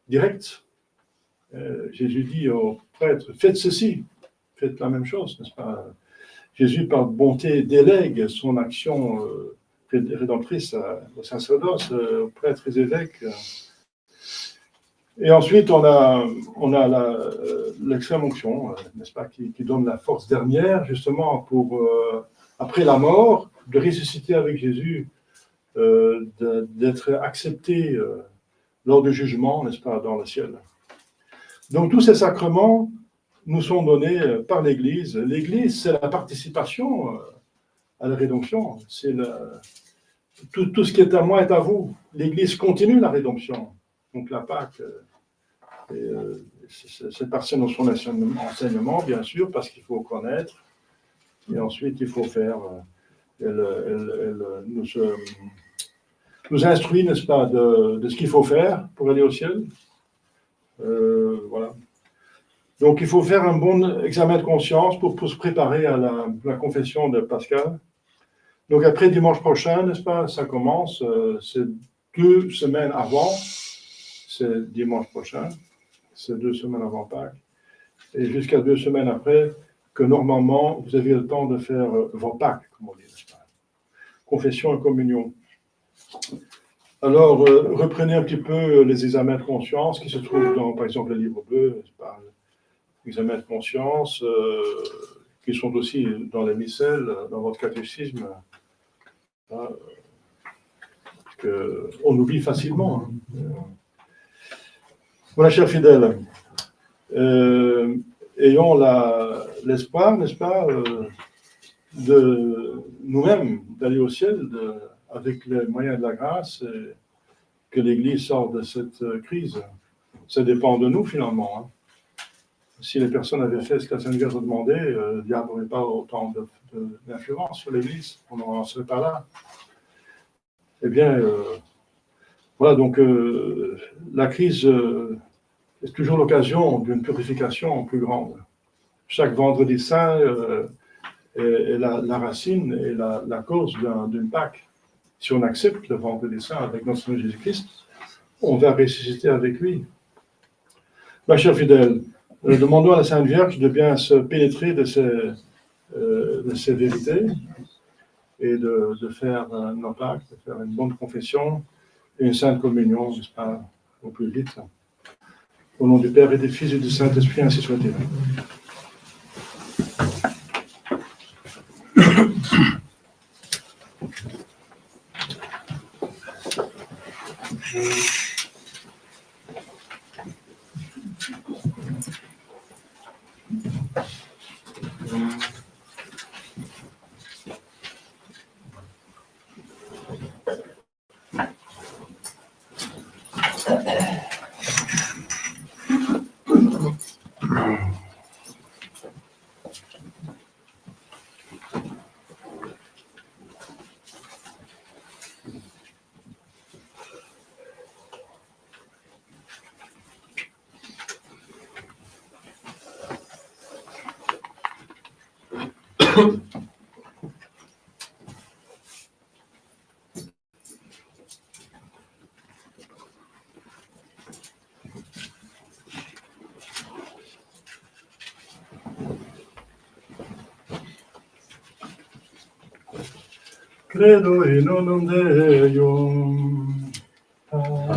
direct. Jésus dit aux prêtres, faites ceci, faites la même chose, n'est-ce pas? Jésus, par bonté, délègue son action rédemptrice au sacerdoce, aux prêtres et évêques. Et ensuite, on a l'extrême onction, n'est-ce pas, qui donne la force dernière, justement, pour, après la mort, de ressusciter avec Jésus, d'être accepté lors du jugement, n'est-ce pas, dans le ciel. Donc, tous ces sacrements nous sont donnés par l'Église. L'Église, c'est la participation à la rédemption. C'est tout ce qui est à moi est à vous. L'Église continue la rédemption. Donc, la Pâque, c'est parti dans son enseignement, bien sûr, parce qu'il faut connaître. Et ensuite, il faut faire. Elle nous instruit, n'est-ce pas, de ce qu'il faut faire pour aller au ciel. Voilà. Donc, il faut faire un bon examen de conscience pour se préparer à la confession de Pascal. Donc, après dimanche prochain, n'est-ce pas, ça commence. C'est 2 semaines avant. C'est dimanche prochain. C'est 2 semaines avant Pâques. Et jusqu'à 2 semaines après, que normalement, vous avez le temps de faire vos Pâques, comme on dit, n'est-ce pas? Confession et communion. Alors, reprenez un petit peu les examens de conscience qui se trouvent dans, par exemple, le livre bleu, n'est-ce pas? Examens de conscience, qui sont aussi dans les missels, dans votre catéchisme, qu'on oublie facilement. Voilà, chers fidèles, ayons l'espoir, n'est-ce pas, de nous-mêmes d'aller au ciel avec les moyens de la grâce, et que l'Église sorte de cette crise. Ça dépend de nous, finalement. Hein. Si les personnes avaient fait ce que la Sainte Vierge a demandé, il n'y aurait pas autant d'influence sur l'Église, on n'en serait pas là. Eh bien, voilà, donc la crise est toujours l'occasion d'une purification plus grande. Chaque vendredi saint est la racine et la cause d'une Pâque. Si on accepte le vendredi saint avec notre Seigneur Jésus-Christ, on va ressusciter avec lui. Ma chère fidèle, demandons à la Sainte Vierge de bien se pénétrer de ces vérités et de faire nos Pâques, de faire une bonne confession et une sainte communion, n'est-ce pas, au plus vite. Au nom du Père et du Fils et du Saint-Esprit, ainsi soit-il. Credo in unum Deum,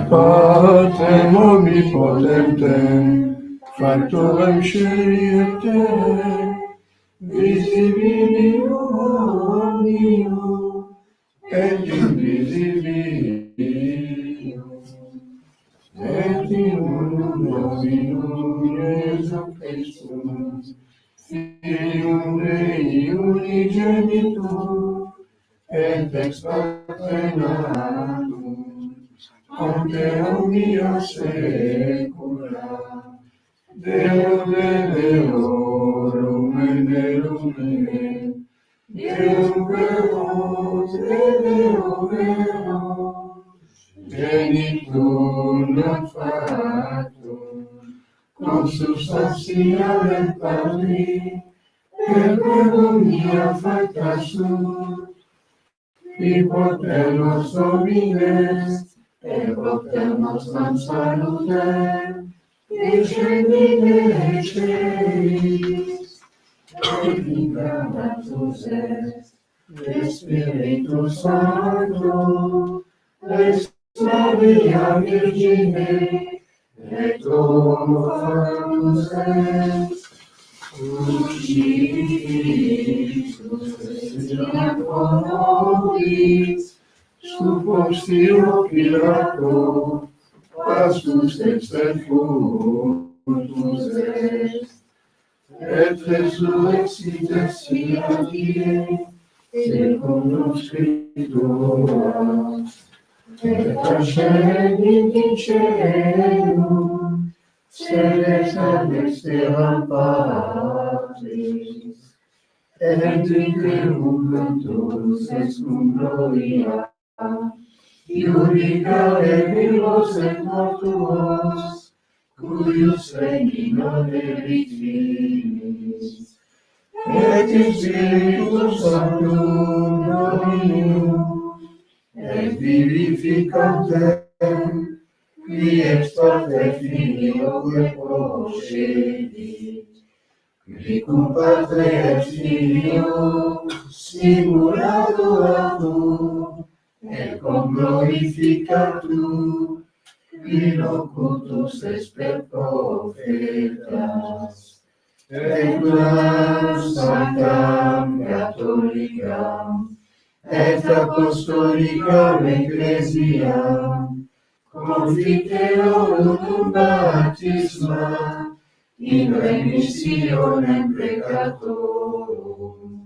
Patrem omnipotentem, factorem Creator, visibilium omnium, et invisibilium, et in unum Dominum Iesu Christum, Filium Dei unigenitur, et ex Patre natum, ante omnia saecula, Deum Deorum et Deum Deum, Deum verbos et Deum verbum, genitur non factum, consubstantialem Patri, et per omnia facta sunt, Hypoter nostrum vines, et propter nostrum salutem, descendite excelis, et incarnatus est, de Spiritus Sancto, ex Maria Virgine, et offrons-nous pro nobis, sub Pontio Pilato, passus extelfuntus est, et resurrexite die, secundum Scriptura, et ascendit in caelum, sedes ad exteram Patris, et intribulantus ex cum gloria, iudicare vivos et mortuos, cuius regni non erit finis, et in Spiritus Sanctum Dominum, et vivificantem, qui ex parte filioque procedit, qui cum Patre et Filio simulado adunt, et cum glorificatum, qui locutus est per profetas, et clam sanctam catholicam, et apostolicam ecclesiam, confiteorum baptisma, in remissionem peccatorum,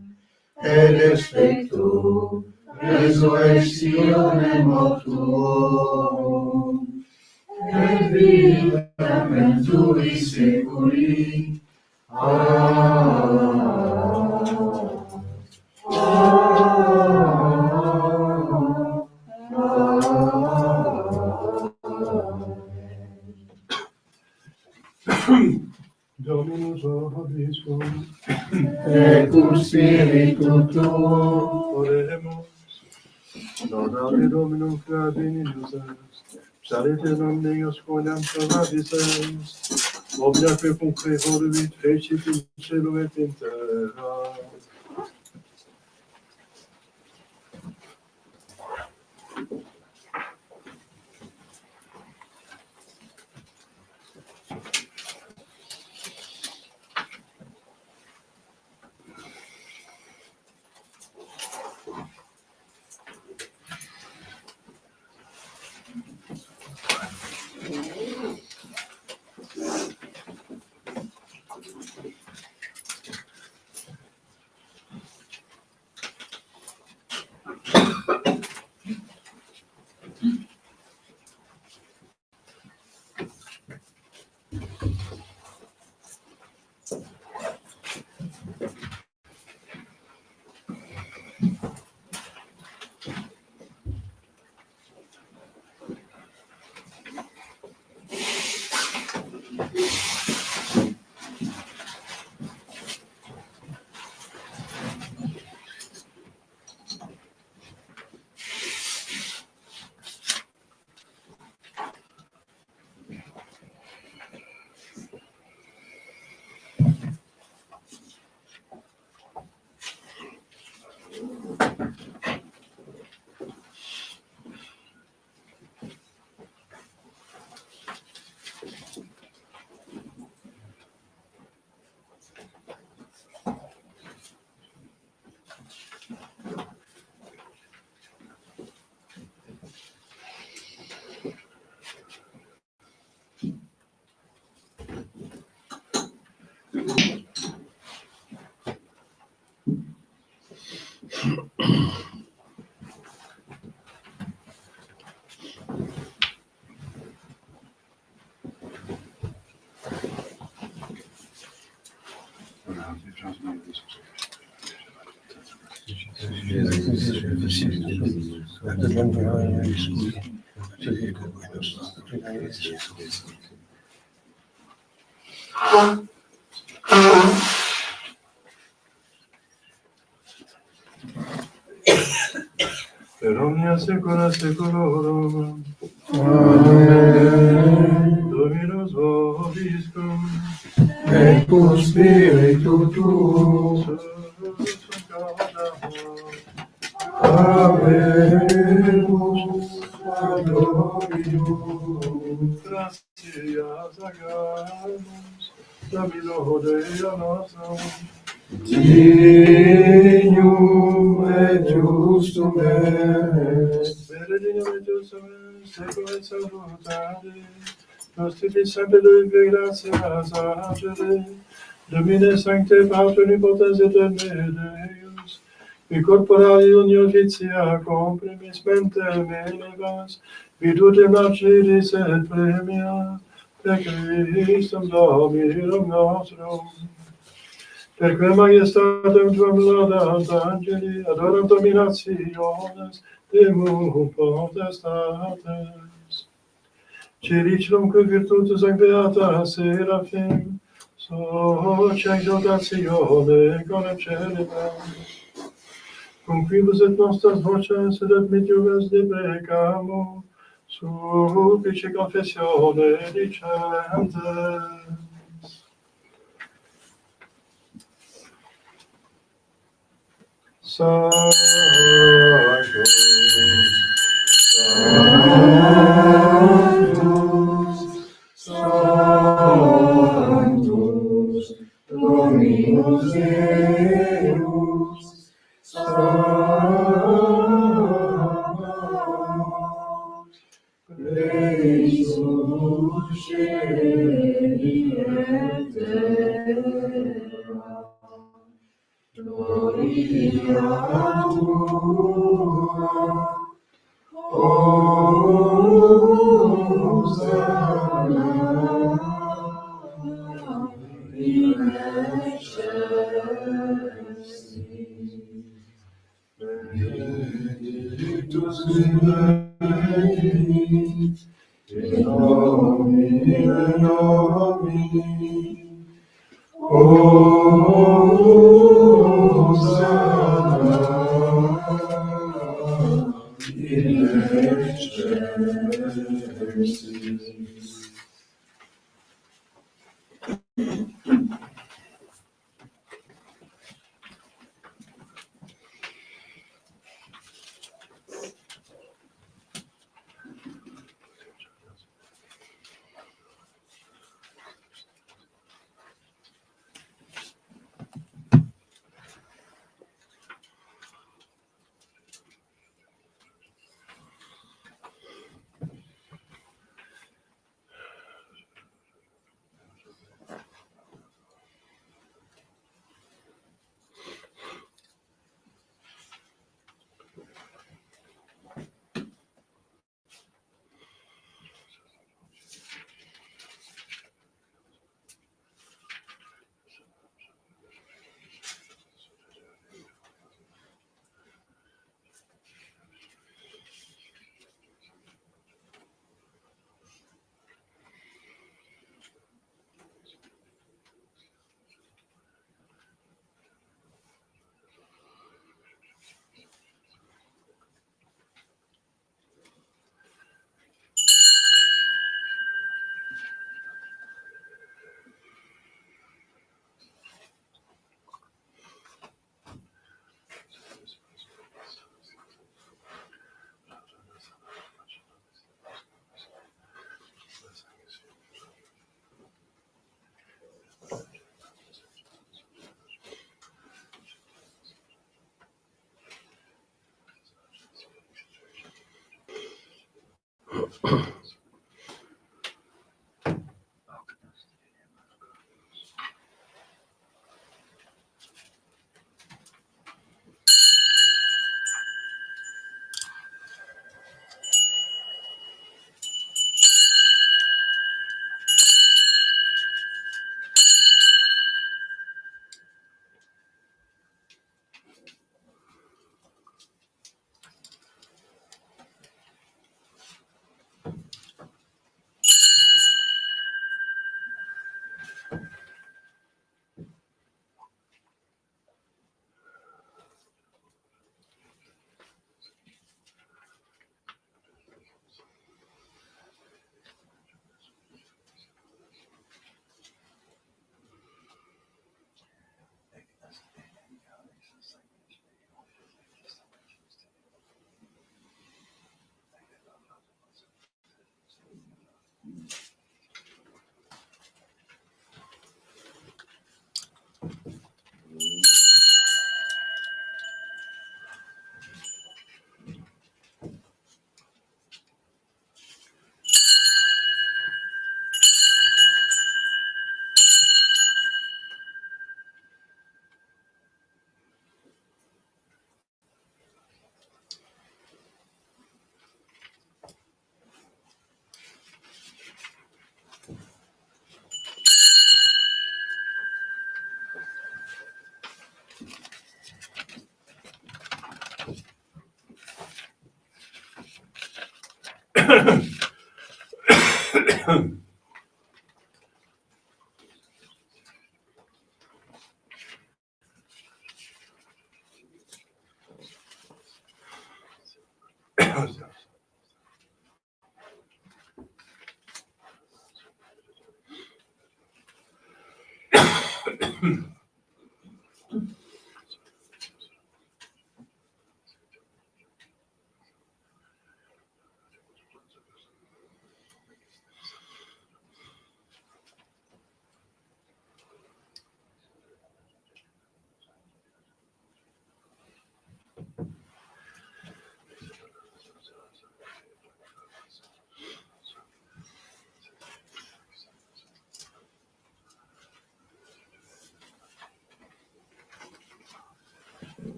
et expecto resurrectionem mortuorum, et vitam venturi seculi. Dominus vobiscum, Et cum spiritu tuo, oremus. Laudate Dominum qua benignus est, salute nam Deus quodam salvavis est, omniaque cum prevoluit fecit in cielo et in terra. Per omnia saecula saeculorum. Amen. Dominus vobiscum. Et cum spiritu tuo, habemus ad Dominum. Gratia agarramos, Domino Deo nostrum. Dignum et justum est, Benedignum et justum est, secula salutare, Nostri Sancte gratias agere, Domine Sancte Pater Omnipotens et Deus, qui corporali unio officia comprimis mentem elevas, vidutem marciris et premia, per Christum Dominum nostrum. Perque majestatem tuam laudant angeli, adorant dominationes, demum potestates. Celiculum que virtutus ac beata seraphim, soc exaltatione concepcelebam. Conquibus et nostras voces et admittimus de peccamo, supplice confessione dicentes. Sanctus, Sanctus, Dominus Deus, Sanctus, Jesus Celi et terra, Gloria tua, Hosanna in excelsis. Benedictus vivit, in nomine Domini, Hosanna in excelsis.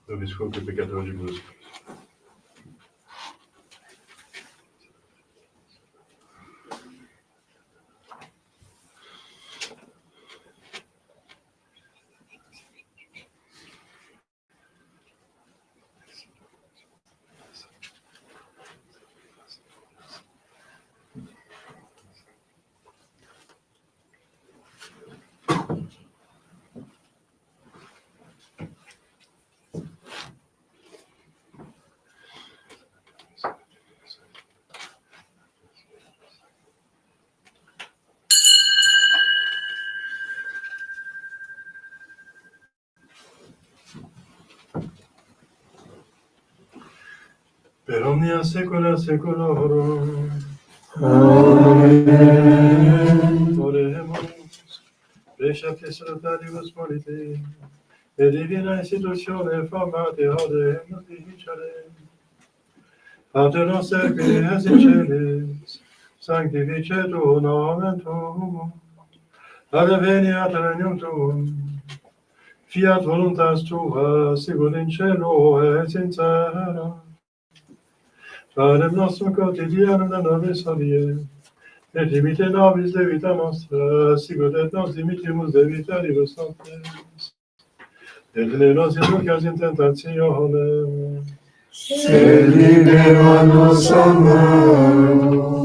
Nobisco che peccatore di Cristo. Per omnia saecula saeculorum. Amen. Oremus. Preceptis salutarius molite, e divina institutione formate audemus dicere. Pater noster qui es in celis, sanctificetur nomen tuum, adveniat regnum tuum, fiat voluntas tua, sicut in cielo et in terra. Panem nostrum quotidianum da nobis hodie, et dimite nobis debita nostra, sicut et nos dimitimus debitaribus nostris. Et ne nos inducas in tentationem, sed libera nos a malo.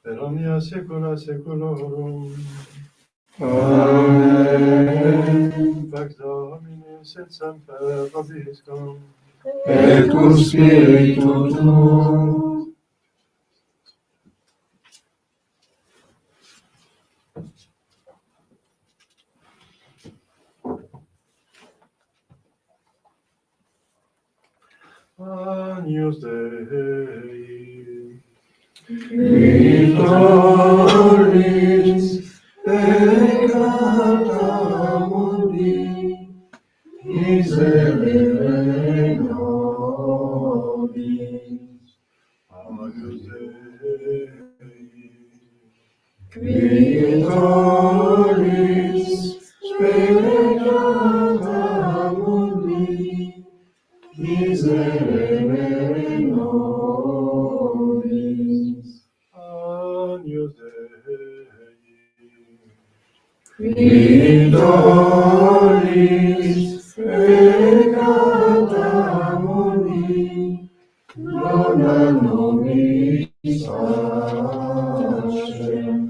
per omnia saecula saeculorum. Amen. Pax Domini sit semper vobiscum. Et cum spiritu tuo. Agnus Dei. Victoris peccata mundi, miserere nobis. Agnus Dei. Victoris peccata mundi, miserere nobis. Agnus Dei. Victoris peccata mundi, dona nobis pacem.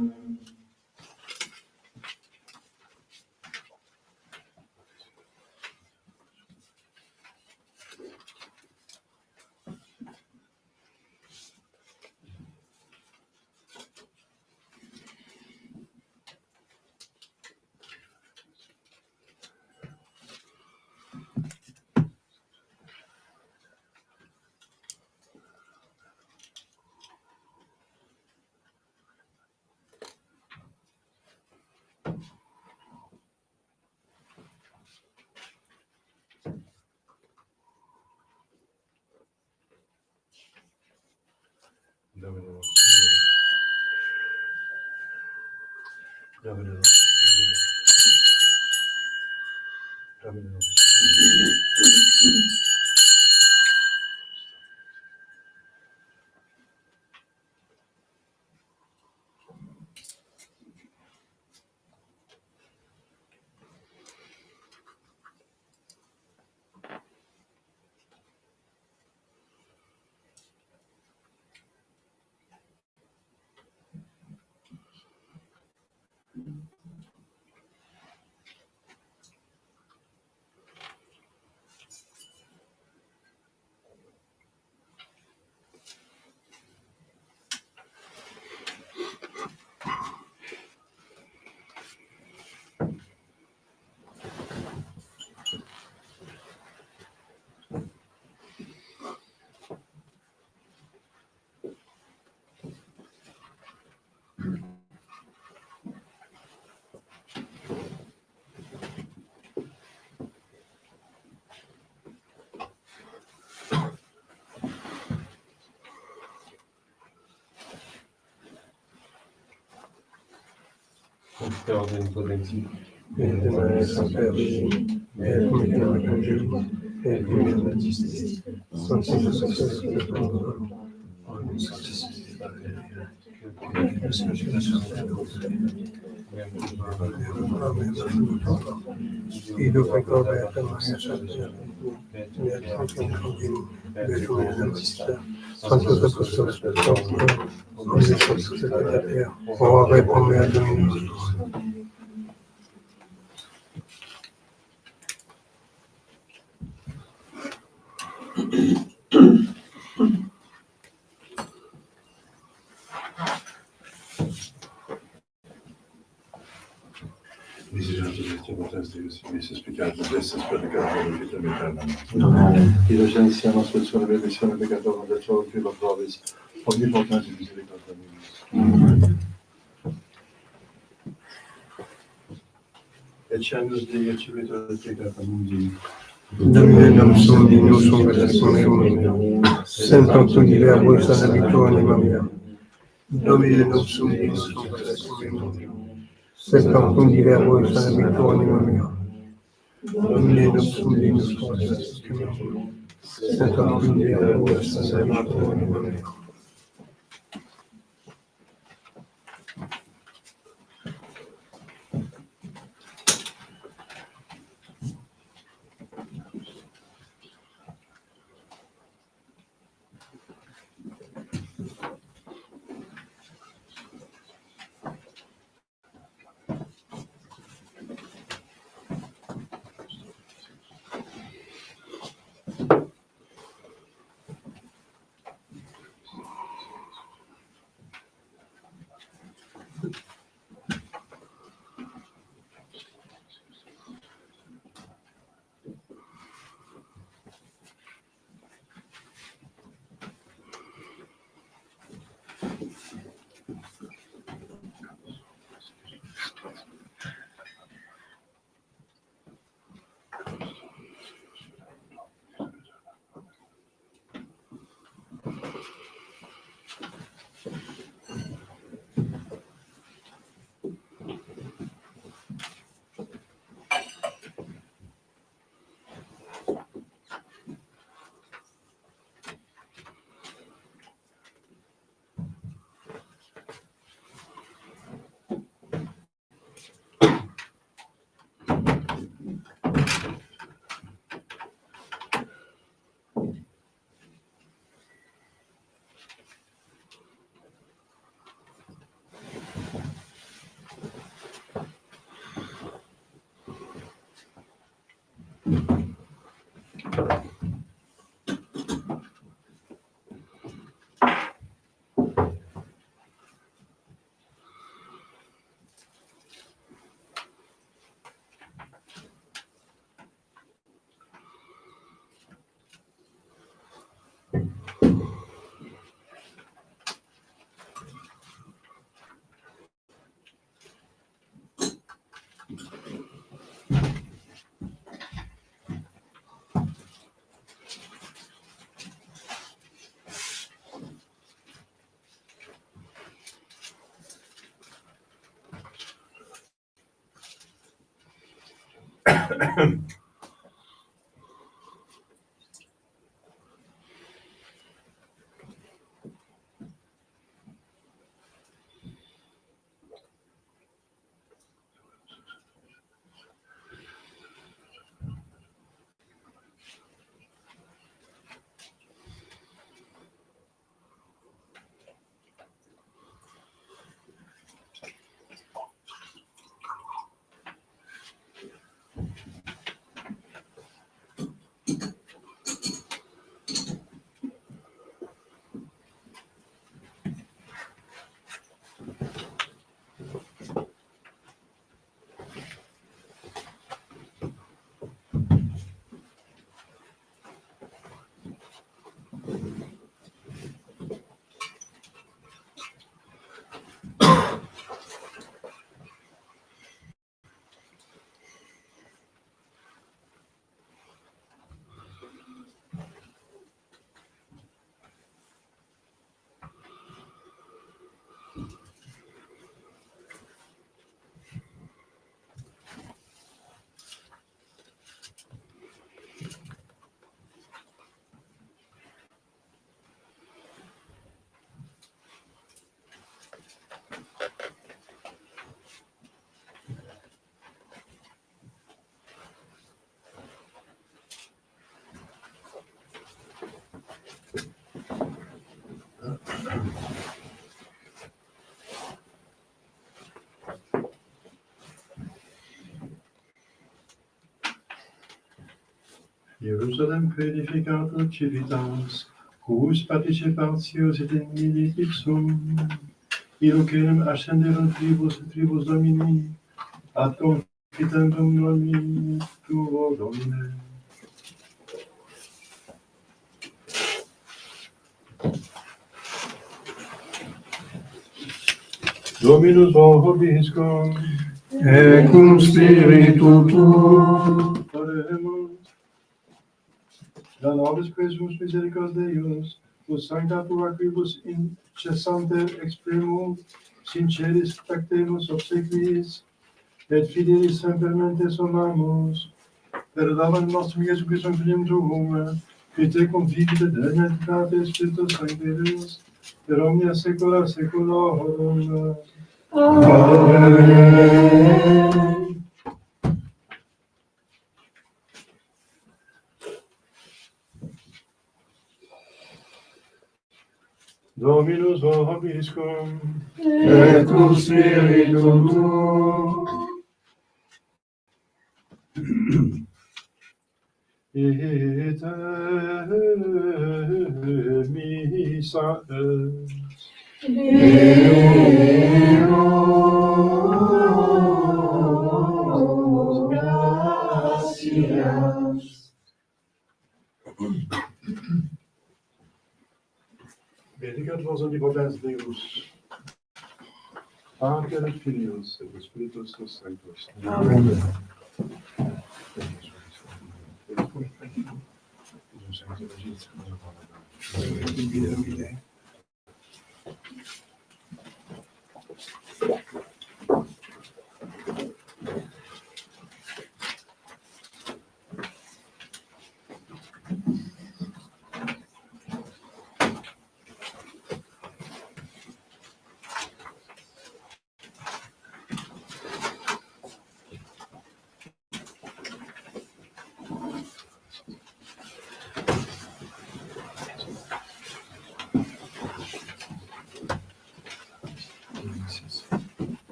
Ordem coletivo. Dio ci sia nostro sole, benedizione, peccato, da ciò che lo trovis, onnipotente misericordia mia. Et cianus Dei et civitor et peccata mundi. Domine nam sum dignus sum versum sentam tu divea voce anabito anima mia. Domine nam sum dignus sum versum sentam tu divea voce anabito anima mia. Domine nam sum dignus sum versum sentam tu divea voce anabito anima mia. Jerusalem crucificatur civitas, cus participatios et in milit ipsum, iloquem ascenderunt tribus Domini, ad confitendum nomi tuo Domine. Dominus vobiscum, et cum spiritu tuo. oremus. Da nobis Christus misericordiae Deus, us sancta tua quibus incessante exprimunt, sinceris tactemus obsequiis, et fidelis sempermente sonamus, per davam nostrum Iesu Christum Filium tuum, qui te conficit et benedicat Spiritus Sancti Deus, per omnia saecula saeculorum. Amen. Dominus vobiscum, Et cum spiritu tuo. ite missa est. Deo gratias. Benedicat vos omnipotens Deus, Pater et Filius et Spiritus Sanctus. Amen.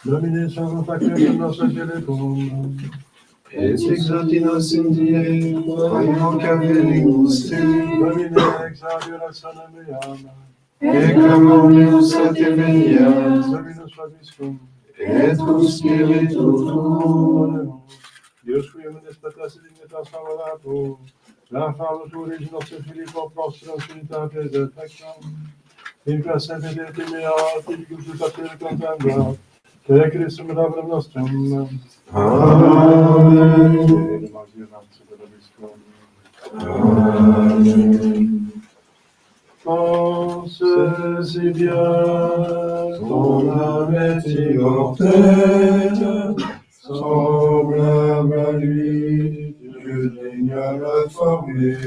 Domine salva factum nostra telecum, Et exaltinas in die, quam vocabilis te. Domine exaudiora sana meam, Et clamoribus a te veniat. Dominus vobiscum, Et cum spiritu tuo. oremus. Deus qui omnes potestas dignitas favolatur, la falutur in nostre Filippo prostrum unitate et perfectum, in crescente de mea filicus patere contenda, per Christum Domum nostrum. Amen. Amen. Penses et bien Ton âme est immortelle, Semblable à lui, Dieu daigna la former.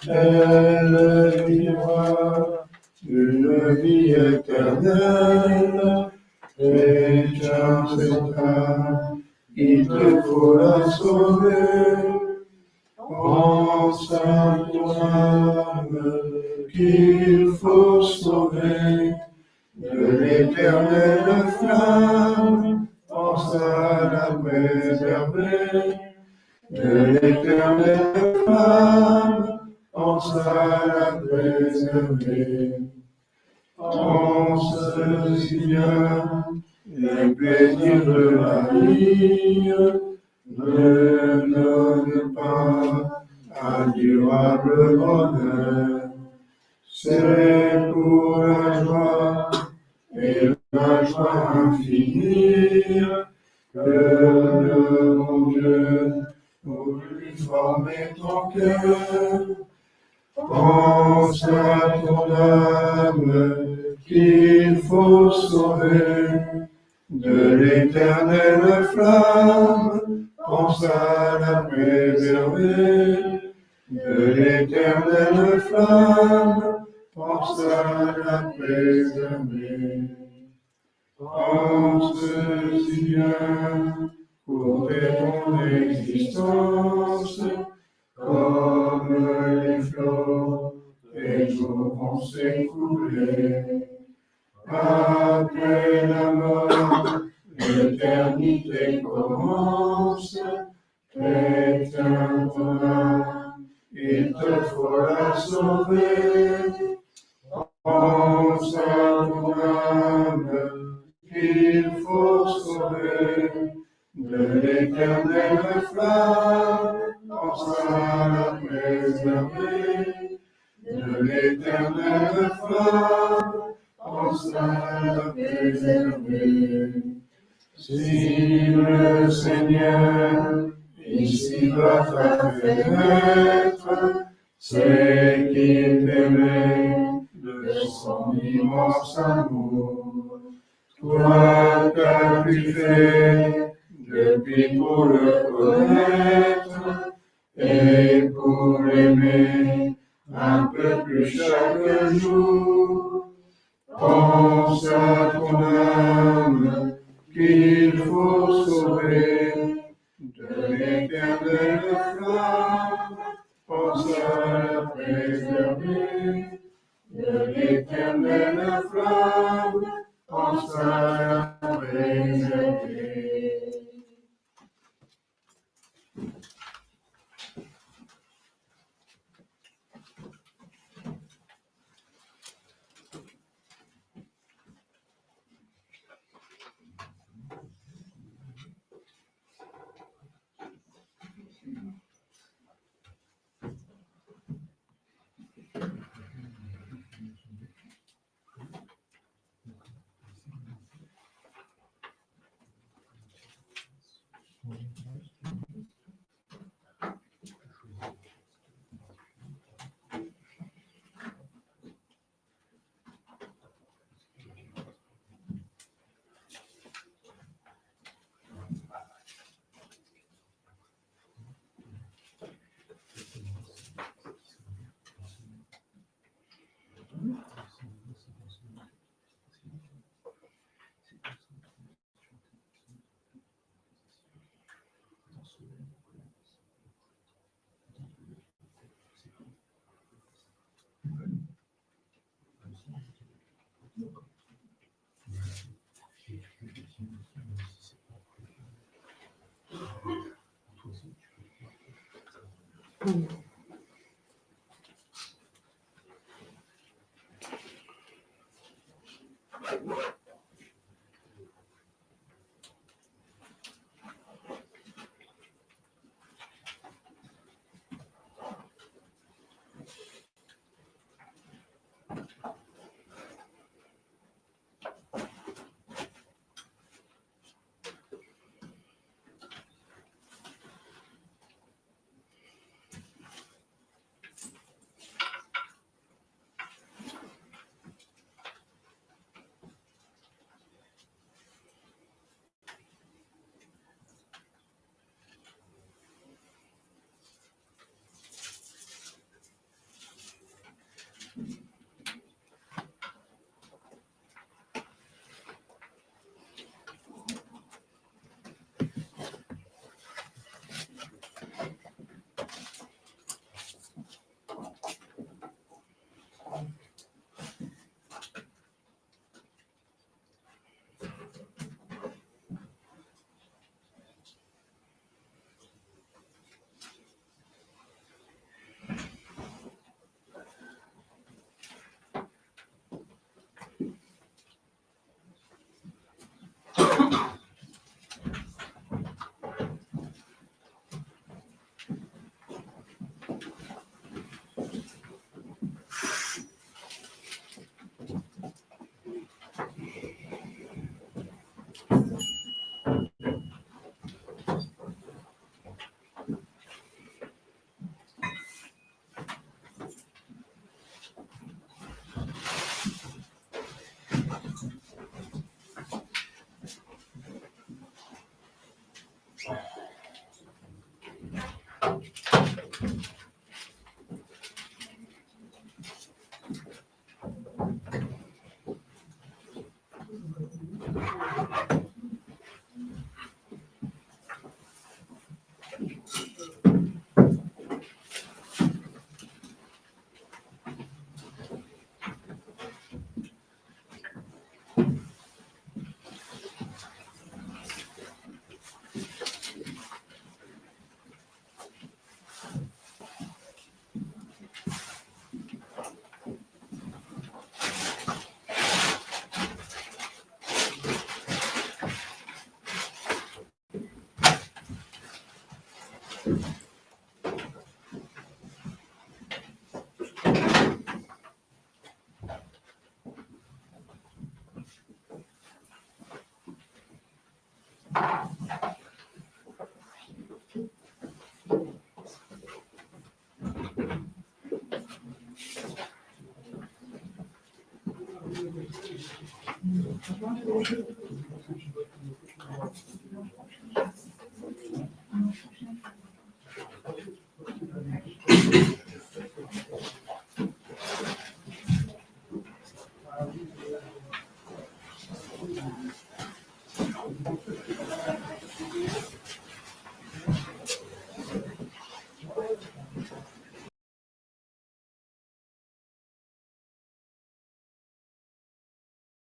Elle vivra une vie éternelle. Chrétien, c'est âme, il te faut la sauver. Pense à ton âme qu'il faut sauver de l'éternelle flamme. Pense à la préserver de l'éternelle flamme. Pense à la préserver. Pense si bien les plaisirs de la vie. Ne donne pas un durable bonheur. C'est pour la joie et la joie infinie que mon Dieu voulut former ton cœur. Pense à ton âme qu'il faut sauver de l'éternelle flamme. Pense à la préserver de l'éternelle flamme. Pense à la préserver. Pense si bien courter ton existence comme les flots, les jours vont s'écouler. Après la mort, l'éternité commence. Chrétien, ton âme, il te faut la sauver. Pense à ton âme qu'il faut sauver de l'éternelle flamme. Pense à la préserver de l'éternelle flamme. Pense à la préserver. Si le Seigneur ici-bas t'a fait naître, c'est qu'il t'aimait de son immense amour. Toi, qu'as-tu fait depuis pour le connaître et pour l'aimer un peu plus chaque jour? Pense à ton âme qu'il faut sauver de l'éternelle flamme. Pense à la préserver de l'éternelle flamme. Pense à la préserver.